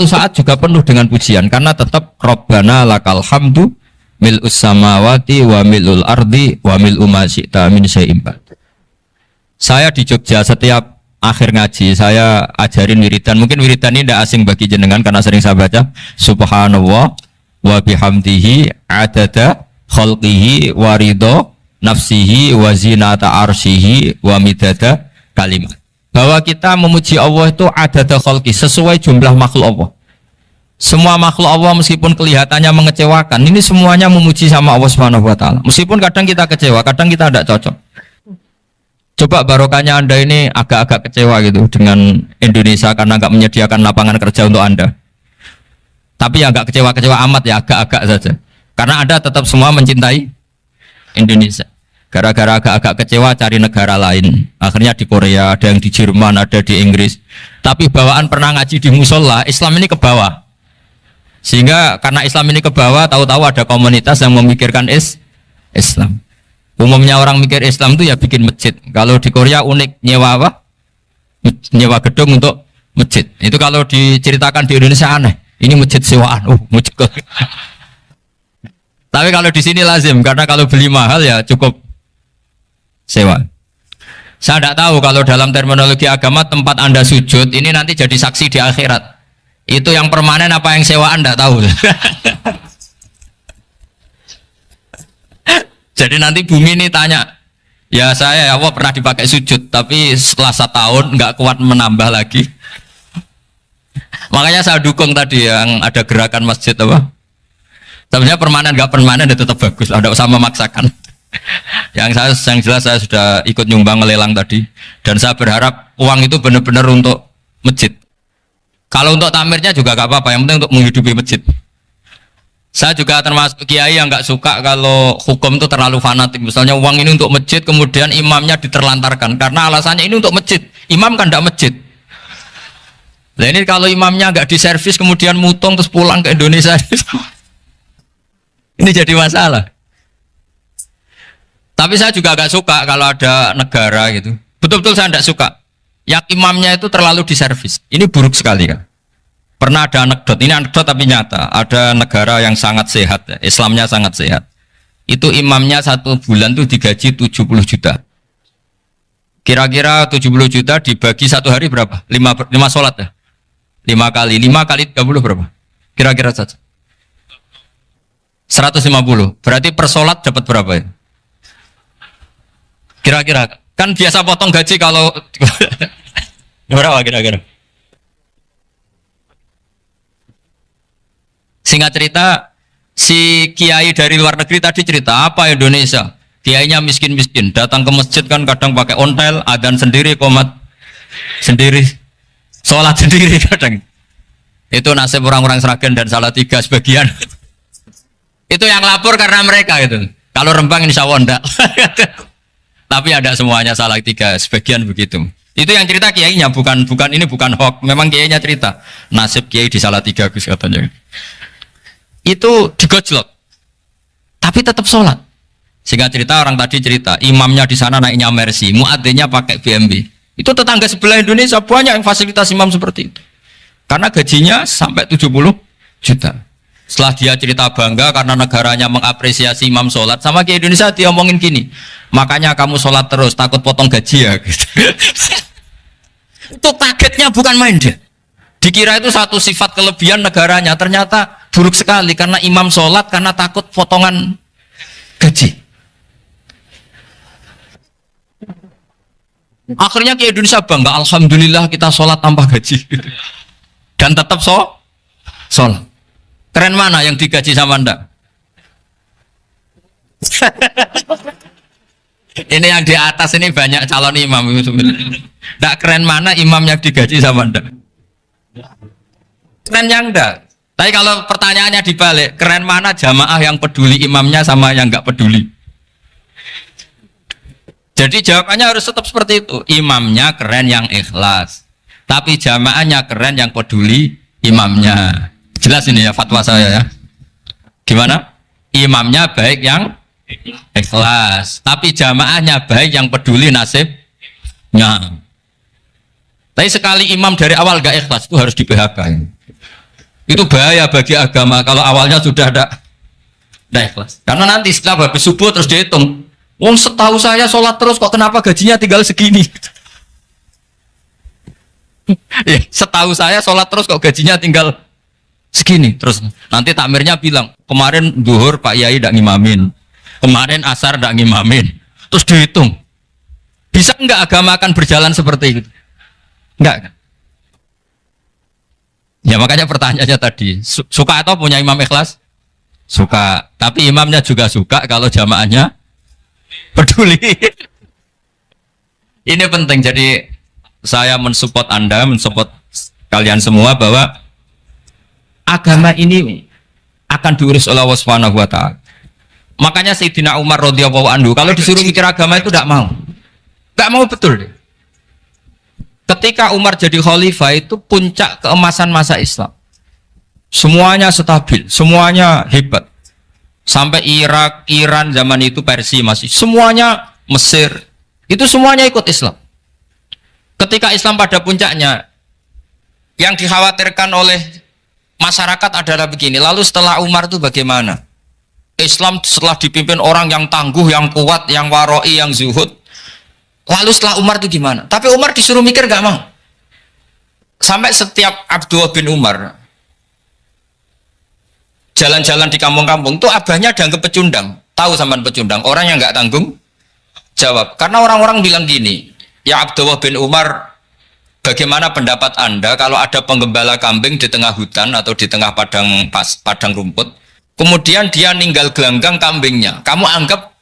Speaker 1: saat juga penuh dengan pujian, karena tetap Rabbana lakal hamdu mil'us samawati wa mil'ul ardi wa mil'u ma syi'ta min syai'in ba'du. Saya di Jogja setiap akhir ngaji saya ajarin wiridan. Mungkin wiridan ini tidak asing bagi jenengan karena sering saya baca. Subhanallah wa bihamdihi adada khalqihi wa ridho nafsihi wa zinata arsyihi wa midada kalimat. Bahwa kita memuji Allah itu adada khalqi, sesuai jumlah makhluk Allah. Semua makhluk Allah meskipun kelihatannya mengecewakan, ini semuanya memuji sama Allah Subhanahu wa taala. Meskipun kadang kita kecewa, kadang kita tidak cocok. Coba barokahnya Anda ini agak-agak kecewa gitu dengan Indonesia karena nggak menyediakan lapangan kerja untuk Anda. Tapi ya nggak kecewa-kecewa amat ya, agak-agak saja. Karena Anda tetap semua mencintai Indonesia. Gara-gara agak-agak kecewa cari negara lain. Akhirnya di Korea, ada yang di Jerman, ada di Inggris. Tapi bawaan pernah ngaji di musola, Islam ini ke bawah. Sehingga karena Islam ini ke bawah, tahu-tahu ada komunitas yang memikirkan Islam. Umumnya orang mikir Islam itu ya bikin masjid. Kalau di Korea unik, nyewa apa? Nyewa gedung untuk masjid. Itu kalau diceritakan di Indonesia aneh. Ini masjid sewaan. Masjid. Tapi kalau di sini lazim, karena kalau beli mahal ya cukup sewa. Saya tidak tahu kalau dalam terminologi agama tempat Anda sujud ini nanti jadi saksi di akhirat. Itu yang permanen apa yang sewaan tidak tahu. Jadi nanti bumi ini tanya, ya saya ya Allah pernah dipakai sujud, tapi setelah 1 tahun nggak kuat menambah lagi. Makanya saya dukung tadi yang ada gerakan masjid apa. Sebenarnya permanen nggak permanen itu tetap bagus, tidak usah memaksakan. yang jelas saya sudah ikut nyumbang lelang tadi, dan saya berharap uang itu benar-benar untuk masjid. Kalau untuk tamirnya juga nggak apa-apa, yang penting untuk menghidupi masjid. Saya juga termasuk kiai yang nggak suka kalau hukum itu terlalu fanatik. Misalnya uang ini untuk masjid, kemudian imamnya diterlantarkan karena alasannya ini untuk masjid. Imam kan tidak masjid. Nah ini kalau imamnya nggak diservis kemudian mutung terus pulang ke Indonesia, ini jadi masalah. Tapi saya juga nggak suka kalau ada negara gitu. Betul-betul saya tidak suka. Yang imamnya itu terlalu diservis. Ini buruk sekali kan. Pernah ada anekdot, ini anekdot tapi nyata. Ada negara yang sangat sehat, ya. Islamnya sangat sehat. Itu imamnya 1 bulan tuh digaji 70 juta. Kira-kira 70 juta dibagi 1 hari berapa? 5 sholat ya? 5 kali 30 berapa? Kira-kira saja. 150. Berarti per sholat dapat berapa ya? Kira-kira. Kan biasa potong gaji kalau berapa kira-kira? Singkat cerita, si kiai dari luar negeri tadi cerita, apa Indonesia? Kiainya miskin-miskin, datang ke masjid kan kadang pakai ontel, adzan sendiri, qomat sendiri, sholat sendiri kadang. Itu nasib orang-orang Sragen dan Salatiga sebagian. Itu yang lapor karena mereka itu. Kalau Rembang insya Allah enggak. Tapi ada semuanya Salatiga, sebagian begitu. Itu yang cerita kiainya, bukan ini bukan hoax, memang kiainya cerita. Nasib kiai di Salatiga Gus katanya. Itu digojlok, tapi tetap sholat. Sehingga cerita orang tadi cerita, imamnya di sana naiknya Mercy, muadzinnya pakai BMW. Itu tetangga sebelah Indonesia banyak yang fasilitas imam seperti itu. Karena gajinya sampai 70 juta. Setelah dia cerita bangga karena negaranya mengapresiasi imam sholat, sama ke Indonesia dia omongin gini, makanya kamu sholat terus, takut potong gaji ya. Gitu. Itu kagetnya bukan main dia. Dikira itu satu sifat kelebihan negaranya, ternyata buruk sekali karena imam sholat karena takut potongan gaji. Akhirnya ke Indonesia bangga, alhamdulillah kita sholat tanpa gaji dan tetap sholat. Keren mana yang digaji sama Anda? Ini yang di atas ini banyak calon imam. Tidak keren mana imam yang digaji sama Anda? Keren yang enggak. Tapi kalau pertanyaannya dibalik, keren mana jamaah yang peduli imamnya sama yang enggak peduli? Jadi jawabannya harus tetap seperti itu. Imamnya keren yang ikhlas, tapi jamaahnya keren yang peduli imamnya. Jelas ini ya fatwa saya ya. Gimana? Imamnya baik yang ikhlas, tapi jamaahnya baik yang peduli nasibnya. Tapi sekali imam dari awal gak ikhlas itu harus di PHK. Itu bahaya bagi agama kalau awalnya sudah ada ikhlas. Karena nanti setelah habis subuh terus dihitung. Wong setahu saya sholat terus kok kenapa gajinya tinggal segini? Ya, setahu saya sholat terus kok gajinya tinggal segini. Terus nanti takmirnya bilang kemarin duhur Pak Yai tidak ngimamin. Kemarin asar ndak ngimamin. Terus dihitung. Bisa enggak agama akan berjalan seperti itu? Enggak kan? Ya makanya pertanyaannya tadi, suka atau punya imam ikhlas? Suka. Tapi imamnya juga suka kalau jamaahnya peduli. Ini penting. Jadi saya mensupport Anda, mensupport kalian semua bahwa agama ini akan diurus oleh Allah Subhanahu wa taala. Makanya Sayyidina Umar radhiyallahu anhu kalau disuruh mikir agama itu tidak mau. Tidak mau betul deh. Ketika Umar jadi khalifah itu puncak keemasan masa Islam. Semuanya stabil, semuanya hebat. Sampai Irak, Iran zaman itu Persia masih, semuanya Mesir, itu semuanya ikut Islam. Ketika Islam pada puncaknya, yang dikhawatirkan oleh masyarakat adalah begini, lalu setelah Umar itu bagaimana? Islam setelah dipimpin orang yang tangguh, yang kuat, yang waroi, yang zuhud, lalu setelah Umar itu gimana? Tapi Umar disuruh mikir gak mau. Sampai setiap Abdullah bin Umar jalan-jalan di kampung-kampung tuh abahnya dianggap pecundang. Tahu sampean pecundang? Orang yang nggak tanggung jawab. Karena orang-orang bilang gini, ya Abdullah bin Umar, bagaimana pendapat Anda kalau ada penggembala kambing di tengah hutan atau di tengah padang rumput, kemudian dia ninggal gelanggang kambingnya. Kamu anggap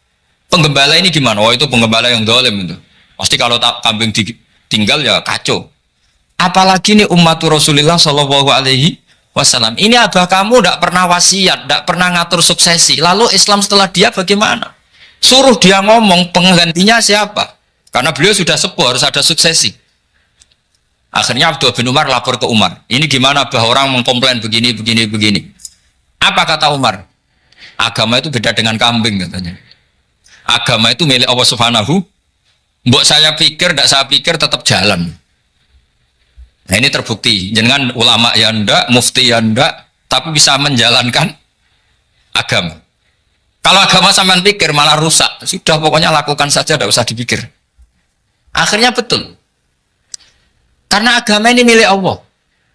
Speaker 1: penggembala ini gimana? Oh itu penggembala yang dolim itu. Pasti kalau kambing ditinggal ya kacau. Apalagi nih umatur Rasulullah Shallallahu Alaihi Wasallam. Ini abah kamu tidak pernah wasiat, tidak pernah ngatur suksesi. Lalu Islam setelah dia bagaimana? Suruh dia ngomong penggantinya siapa? Karena beliau sudah sepuh, harus ada suksesi. Akhirnya Abdullah bin Umar lapor ke Umar. Ini gimana abah orang mengkomplain begini, begini, begini. Apa kata Umar? Agama itu beda dengan kambing katanya. Agama itu milik Allah Subhanahu. Mbok saya pikir, tidak saya pikir tetap jalan. Nah ini terbukti, jangan ulama ya ndak, mufti ya ndak, tapi bisa menjalankan agama. Kalau agama sampean pikir malah rusak, sudah pokoknya lakukan saja, tidak usah dipikir. Akhirnya betul, karena agama ini milik Allah.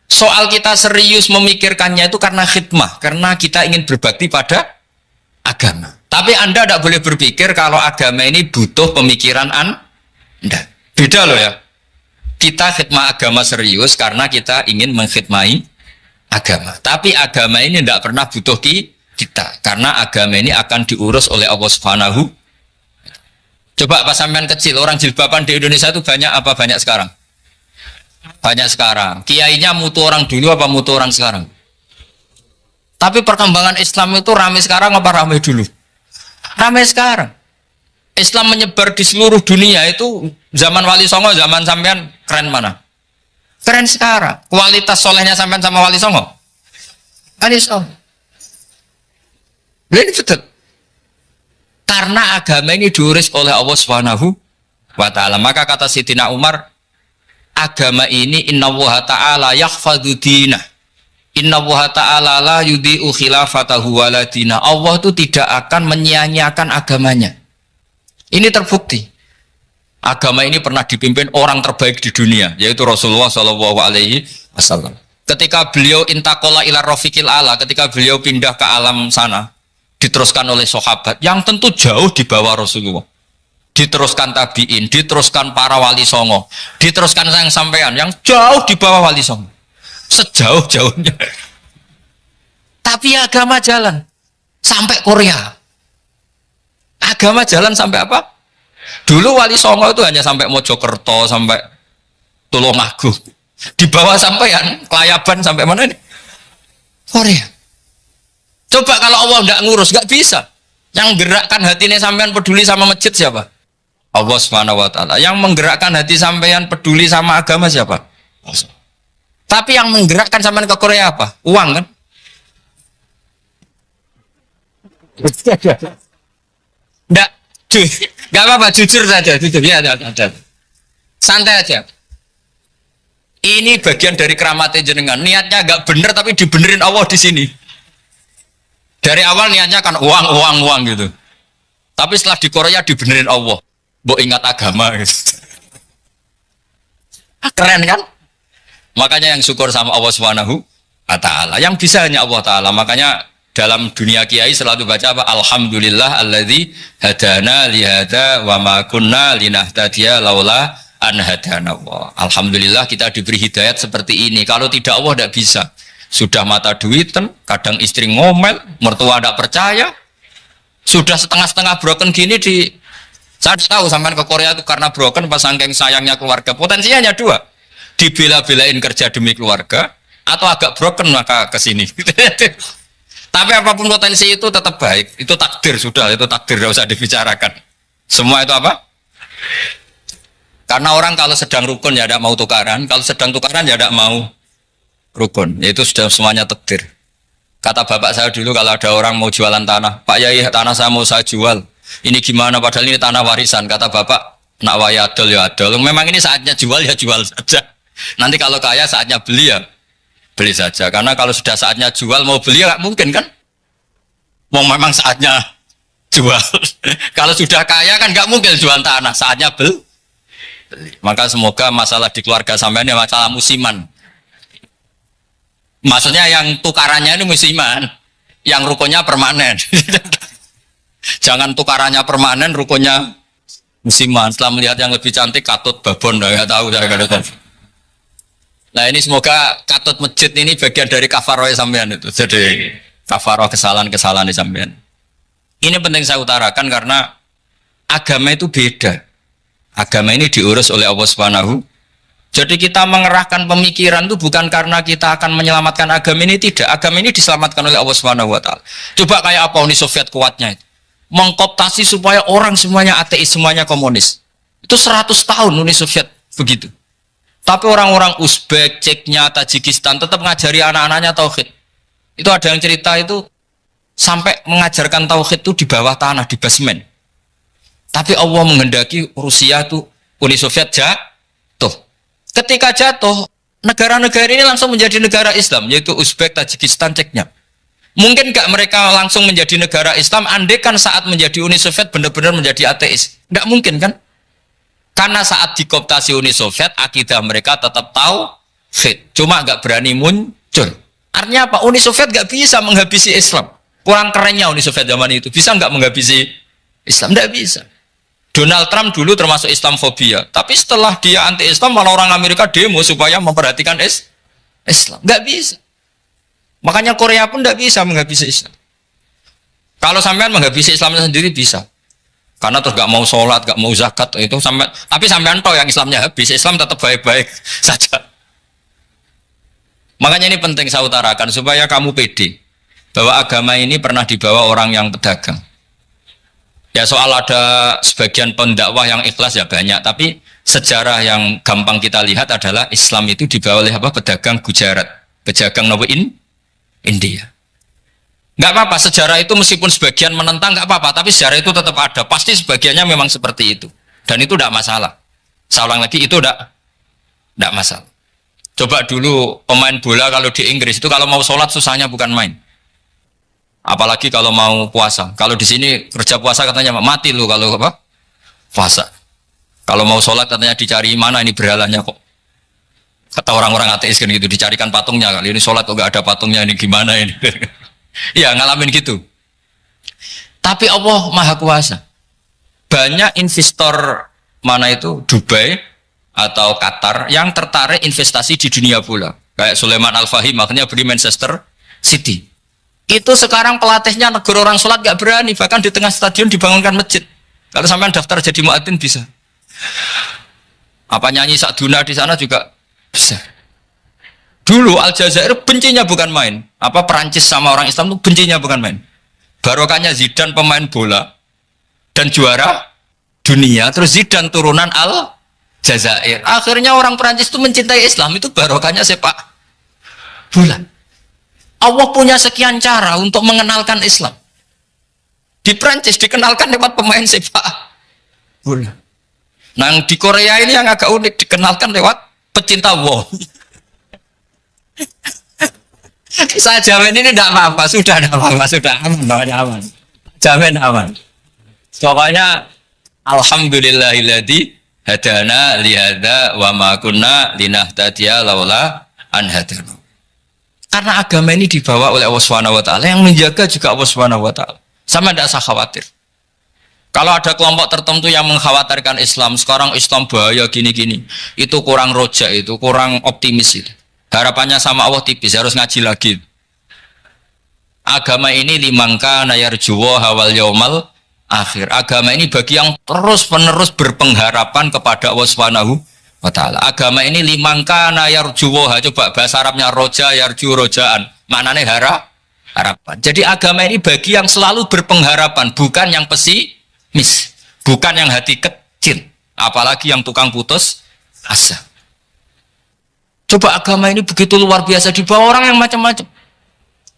Speaker 1: Soal kita serius memikirkannya itu karena khidmah, karena kita ingin berbakti pada agama. Tapi Anda tidak boleh berpikir kalau agama ini butuh pemikiran Anda. Beda loh ya. Kita khidmah agama serius karena kita ingin mengkhidmai agama. Tapi agama ini tidak pernah butuh kita. Karena agama ini akan diurus oleh Allah Subhanahu. Coba pas sampean kecil, orang jilbaban di Indonesia itu banyak apa banyak sekarang? Banyak sekarang. Kiainya mutu orang dulu apa mutu orang sekarang? Tapi perkembangan Islam itu ramai sekarang apa ramai dulu? Ramai sekarang. Islam menyebar di seluruh dunia itu zaman Wali Songo, zaman sampean keren mana? Keren sekarang. Kualitas solehnya sampean sama Wali Songo? Wali Songo. Ini betul. Karena agama ini diurus oleh Allah Subhanahu wa ta'ala. Maka kata Sayyidina Umar, agama ini innallaha ta'ala yakhfadhu dinah. Innallaha ta'ala la yudhi'u khilafatahu waladina. Allah itu tidak akan menyia-nyiakan agamanya. Ini terbukti. Agama ini pernah dipimpin orang terbaik di dunia, yaitu Rasulullah Shallallahu Alaihi Wasallam. Ketika beliau intakola ila rofiqil ala, ketika beliau pindah ke alam sana, diteruskan oleh sahabat yang tentu jauh di bawah Rasulullah. Diteruskan tabiin, diteruskan para wali songo, diteruskan sayang sampean yang jauh di bawah wali songo, sejauh-jauhnya. Tapi agama jalan sampai Korea. Agama jalan sampai apa? Dulu Wali Songo itu hanya sampai Mojokerto, sampai Tulungagung. Di bawah sampean, Kelayaban sampai mana ini? Korea. Coba kalau Allah tidak ngurus, nggak bisa. Yang gerakkan hatinya sampean peduli sama masjid siapa? Allah Subhanahu wa ta'ala. Yang menggerakkan hati sampean peduli sama agama siapa? Allah. Tapi yang menggerakkan sampean ke Korea apa? Uang kan? Nggak, nggak apa-apa, jujur saja, jujur ya, ada. Santai aja. Ini bagian dari keramatnya jenengan. Niatnya nggak bener, tapi dibenerin Allah di sini. Dari awal niatnya kan uang gitu. Tapi setelah di Korea dibenerin Allah. Mbok ingat agama. Gitu. Keren kan? Makanya yang syukur sama Allah Subhanahu wa ta'ala. Yang bisa hanya Allah ta'ala. Makanya dalam dunia kiai selalu baca apa? Alhamdulillah alladzi hadana li hadza wa ma kunna linahtadiya laula an hadana Allah. Alhamdulillah kita diberi hidayat seperti ini. Kalau tidak Allah tidak bisa. Sudah mata duitan, kadang istri ngomel, mertua tidak percaya. Sudah setengah-setengah broken gini saya tahu sampai ke Korea itu karena broken pas saking sayangnya keluarga. Potensinya hanya dua. Dibela-belain kerja demi keluarga atau agak broken maka ke sini. Tapi apapun potensi itu tetap baik. Itu takdir sudah, itu takdir tidak usah dibicarakan. Semua itu apa? Karena orang kalau sedang rukun ya tidak mau tukaran, kalau sedang tukaran ya tidak mau rukun. Itu sudah semuanya takdir. Kata bapak saya dulu kalau ada orang mau jualan tanah, Pak Yai tanah saya mau saya jual. Ini gimana? Padahal ini tanah warisan. Kata bapak, nak waya adol ya adol. Memang ini saatnya jual ya jual saja. Nanti kalau kaya saatnya beli ya beli saja. Karena kalau sudah saatnya jual mau beli ya nggak mungkin kan? Mau memang saatnya jual. Kalau sudah kaya kan nggak mungkin jual tanah. Saatnya beli. Maka semoga masalah di keluarga sampean ya masalah musiman. Maksudnya yang tukarannya ini musiman, yang rukunnya permanen. Jangan tukarannya permanen, rukunnya musiman. Setelah melihat yang lebih cantik, katut babon, nggak tahu saya kata. Nah ini semoga katut masjid ini bagian dari kafaroh sampean itu. Jadi kafaroh kesalahan-kesalahan di sampean. Ini penting saya utarakan karena agama itu beda. Agama ini diurus oleh Allah Subhanahu. Jadi kita mengerahkan pemikiran itu bukan karena kita akan menyelamatkan agama ini, tidak. Agama ini diselamatkan oleh Allah Subhanahu wa taala. Coba kayak apa Uni Soviet kuatnya itu. Mengkooptasi supaya orang semuanya ateis, semuanya komunis. Itu 100 tahun Uni Soviet begitu. Tapi orang-orang Uzbek, Ceknya, Tajikistan tetap mengajari anak-anaknya tauhid. Itu ada yang cerita itu sampai mengajarkan tauhid itu di bawah tanah, di basement. Tapi Allah menghendaki Rusia itu Uni Soviet jatuh. Ketika jatuh, negara-negara ini langsung menjadi negara Islam, yaitu Uzbek, Tajikistan, Ceknya. Mungkin gak mereka langsung menjadi negara Islam, andai kan saat menjadi Uni Soviet benar-benar menjadi ateis. Gak mungkin kan? Karena saat dikooptasi Uni Soviet, akidah mereka tetap tauhid, cuma gak berani muncul. Artinya apa? Uni Soviet gak bisa menghabisi Islam. Kurang kerennya Uni Soviet zaman itu. Bisa gak menghabisi Islam? Gak bisa. Donald Trump dulu termasuk Islamfobia, tapi setelah dia anti-Islam malah orang Amerika demo supaya memperhatikan Islam. Nggak bisa. Makanya Korea pun nggak bisa menghabisi Islam. Kalau sampean menghabisi Islam sendiri bisa, karena terus nggak mau sholat, nggak mau zakat itu sampai. Tapi sampean tahu yang Islamnya habis, Islam tetap baik-baik saja. Makanya ini penting saya utarakan supaya kamu pede bahwa agama ini pernah dibawa orang yang pedagang. Ya soal ada sebagian pendakwah yang ikhlas ya banyak, tapi sejarah yang gampang kita lihat adalah Islam itu dibawa oleh apa? Pedagang Gujarat, pedagang India. Nggak apa-apa, sejarah itu meskipun sebagian menentang nggak apa-apa, tapi sejarah itu tetap ada. Pasti sebagiannya memang seperti itu, dan itu tidak masalah. Saya ulang lagi, itu tidak masalah. Coba dulu pemain bola kalau di Inggris itu kalau mau sholat susahnya bukan main. Apalagi kalau mau puasa. Kalau di sini kerja puasa katanya mati lu kalau apa? Puasa. Kalau mau sholat katanya dicari mana ini berhalanya kok. Kata orang-orang ateis kan gitu, dicarikan patungnya kali ini sholat kok gak ada patungnya ini gimana ini. Ya ngalamin gitu. Tapi Allah Maha Kuasa. Banyak investor mana itu Dubai atau Qatar yang tertarik investasi di dunia bola. Kayak Sulaiman Al-Fahim makanya beli Manchester City. Itu sekarang pelatihnya negara orang sholat gak berani, bahkan di tengah stadion dibangunkan masjid. Kalau sampai daftar jadi muadzin bisa. Apa nyanyi Sakduna di sana juga bisa. Dulu Aljazair bencinya bukan main. Apa Perancis sama orang Islam itu bencinya bukan main. Barokahnya Zidane pemain bola dan juara dunia, terus Zidane turunan Aljazair. Akhirnya orang Perancis itu mencintai Islam, itu barokahnya sepak bola. Allah punya sekian cara untuk mengenalkan Islam. Di Prancis dikenalkan lewat pemain sepak bola. Nah di Korea ini yang agak unik, dikenalkan lewat pecinta WoW. Saya jamin ini tidak apa-apa, sudah tidak apa-apa, sudah aman. Jamin aman. Pokoknya alhamdulillahilladzi hadana lihada wa ma kunna linahtadiya laula an hadana. Karena agama ini dibawa oleh Allah Subhanahu wa taala, yang menjaga juga Allah Subhanahu wa taala. Sama tidak usah khawatir. Kalau ada kelompok tertentu yang mengkhawatirkan Islam, sekarang Islam bahaya gini-gini, itu kurang roja, itu kurang optimis itu. Harapannya sama Allah tipis, harus ngaji lagi. Agama ini limangka nayarjuwa hawal yaumal akhir. Agama ini bagi yang terus-menerus berpengharapan kepada Allah Subhanahu wa taala. Agama ini limangka nayarjuwa, coba bahasa Arabnya roja, yarju, rojaan. Maknanya harapan. Jadi agama ini bagi yang selalu berpengharapan, bukan yang pesimis, bukan yang hati kecil, apalagi yang tukang putus asa. Coba agama ini begitu luar biasa, dibawa orang yang macam-macam.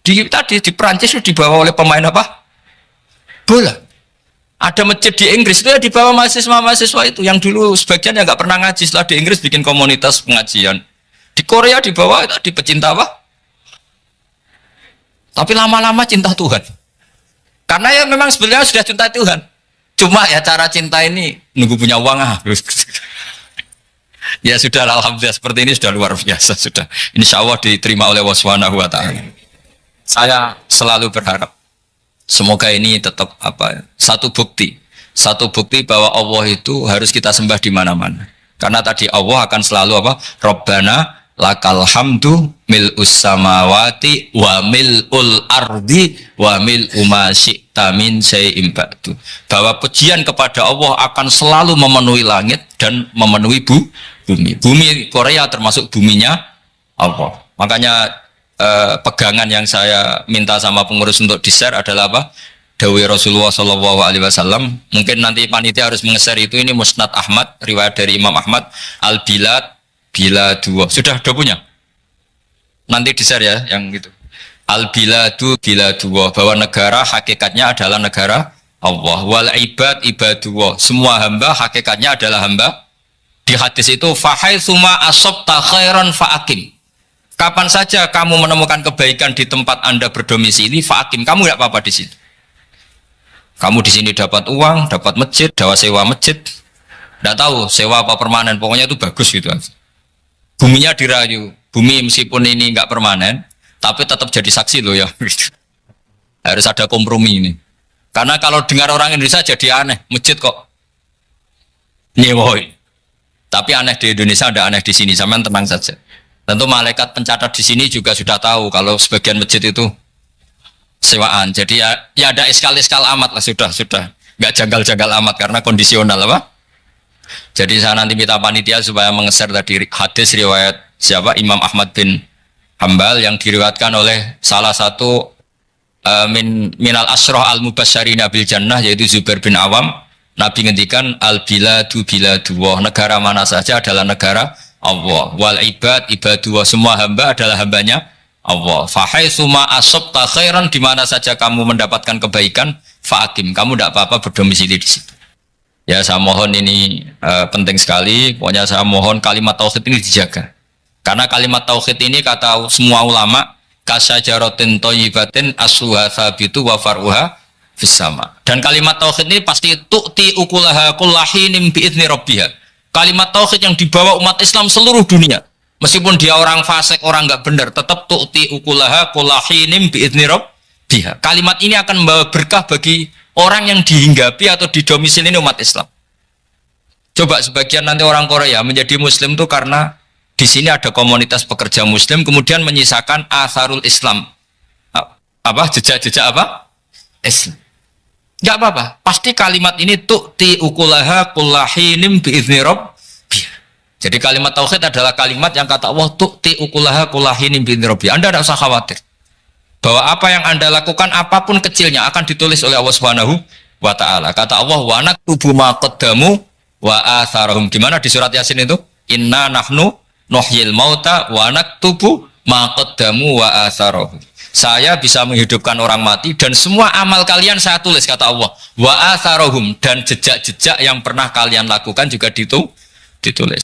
Speaker 1: Di Perancis dibawa oleh pemain apa? Bola. Ada masjid di Inggris itu ya dibawa mahasiswa-mahasiswa itu yang dulu sebagian yang nggak pernah ngaji, setelah di Inggris bikin komunitas pengajian. Di Korea dibawa itu di pecinta apa? Tapi lama-lama cinta Tuhan. Karena ya memang sebenarnya sudah cinta Tuhan. Cuma ya cara cinta ini nunggu punya uang Ya sudah, alhamdulillah seperti ini sudah luar biasa sudah. Insya Allah diterima oleh Allah Subhanahu wa taala. Saya selalu berharap semoga ini tetap satu bukti bahwa Allah itu harus kita sembah di mana-mana. Karena tadi Allah akan selalu Rabbana lakal hamdu mil'us samawati wa mil'ul ardi wa mil'u ma syi'ta min syai'in ba'du. Bahwa pujian kepada Allah akan selalu memenuhi langit dan memenuhi bumi. Bumi Korea termasuk buminya Allah. Makanya pegangan yang saya minta sama pengurus untuk di-share adalah Dawi Rasulullah Shallallahu Alaihi Wasallam. Mungkin nanti panitia harus mengeser itu. Ini Musnad Ahmad, riwayat dari Imam Ahmad. Al-Bilad bila dua. Sudah punya? Nanti di-share ya yang gitu. Al-Biladu bila dua. Bahwa negara hakikatnya adalah negara Allah. Wal ibad ibadullah. Semua hamba hakikatnya adalah hamba. Di hadis itu fahaitsuma asabta khairan fa'akim. Kapan saja kamu menemukan kebaikan di tempat Anda berdomisili, fa'akim, kamu tidak apa-apa di sini. Kamu di sini dapat uang, dapat masjid, dapat sewa masjid. Tidak tahu sewa apa permanen, pokoknya itu bagus gitu. Buminya dirayu, bumi meskipun ini nggak permanen, tapi tetap jadi saksi loh ya. Harus ada kompromi ini. Karena kalau dengar orang Indonesia jadi aneh, masjid kok nyewoi. Tapi aneh di Indonesia, ada aneh di sini, sampean tenang saja. Tentu malaikat pencatat di sini juga sudah tahu kalau sebagian masjid itu sewaan. Jadi ya ada eskal-eskal amat lah, sudah nggak janggal-janggal amat karena kondisional Jadi saya nanti minta panitia supaya mengeser tadi hadis riwayat siapa Imam Ahmad bin Hambal yang diriwayatkan oleh salah satu minal asroh al mubasysyirina bil jannah, yaitu Zubair bin Awam. Nabi ngendikan al biladu biladullah, negara mana saja adalah negara Allah. Wal ibad ibadullah, semua hamba adalah hambanya Allah. Fahaitsuma asabta khairan, di mana saja kamu mendapatkan kebaikan, fa'akim, kamu tidak apa-apa berdomisili di situ. Ya saya mohon ini penting sekali. Pokoknya saya mohon kalimat tauhid ini dijaga. Karena kalimat tauhid ini kata semua ulama kasyajaratin thayyibatin asluha tsabitu wa far'uha fis sama. Dan kalimat tauhid ini pasti tu'ti ukulaha kullahinin bi'izni rabbiha. Kalimat tauhid yang dibawa umat Islam seluruh dunia. Meskipun dia orang fasik, orang nggak benar, tetap tu'ti ukulaha kullahinin bi'izni rabbiha. Kalimat ini akan membawa berkah bagi orang yang dihinggapi atau didomisili umat Islam. Coba sebagian nanti orang Korea menjadi Muslim itu karena di sini ada komunitas pekerja Muslim, kemudian menyisakan asarul Islam, jejak-jejak Islam. Nggak apa-apa, pasti kalimat ini tu'ti ukulaha kullahinim bi'izni rabbiha. Jadi kalimat tauhid adalah kalimat yang kata Allah tu'ti ukulaha kullahinim bi'izni rabbiha. Anda tidak usah khawatir bahwa apa yang Anda lakukan apapun kecilnya akan ditulis oleh Allah Subhanahu wa taala. Kata Allah wa naktubu ma qaddamu wa atharahum. Gimana di surat Yasin itu? Inna nahnu nuhyil mauta wa naktubu ma qaddamu wa atharahum. Saya bisa menghidupkan orang mati dan semua amal kalian saya tulis, kata Allah. Wa atharahum, dan jejak-jejak yang pernah kalian lakukan juga ditulis.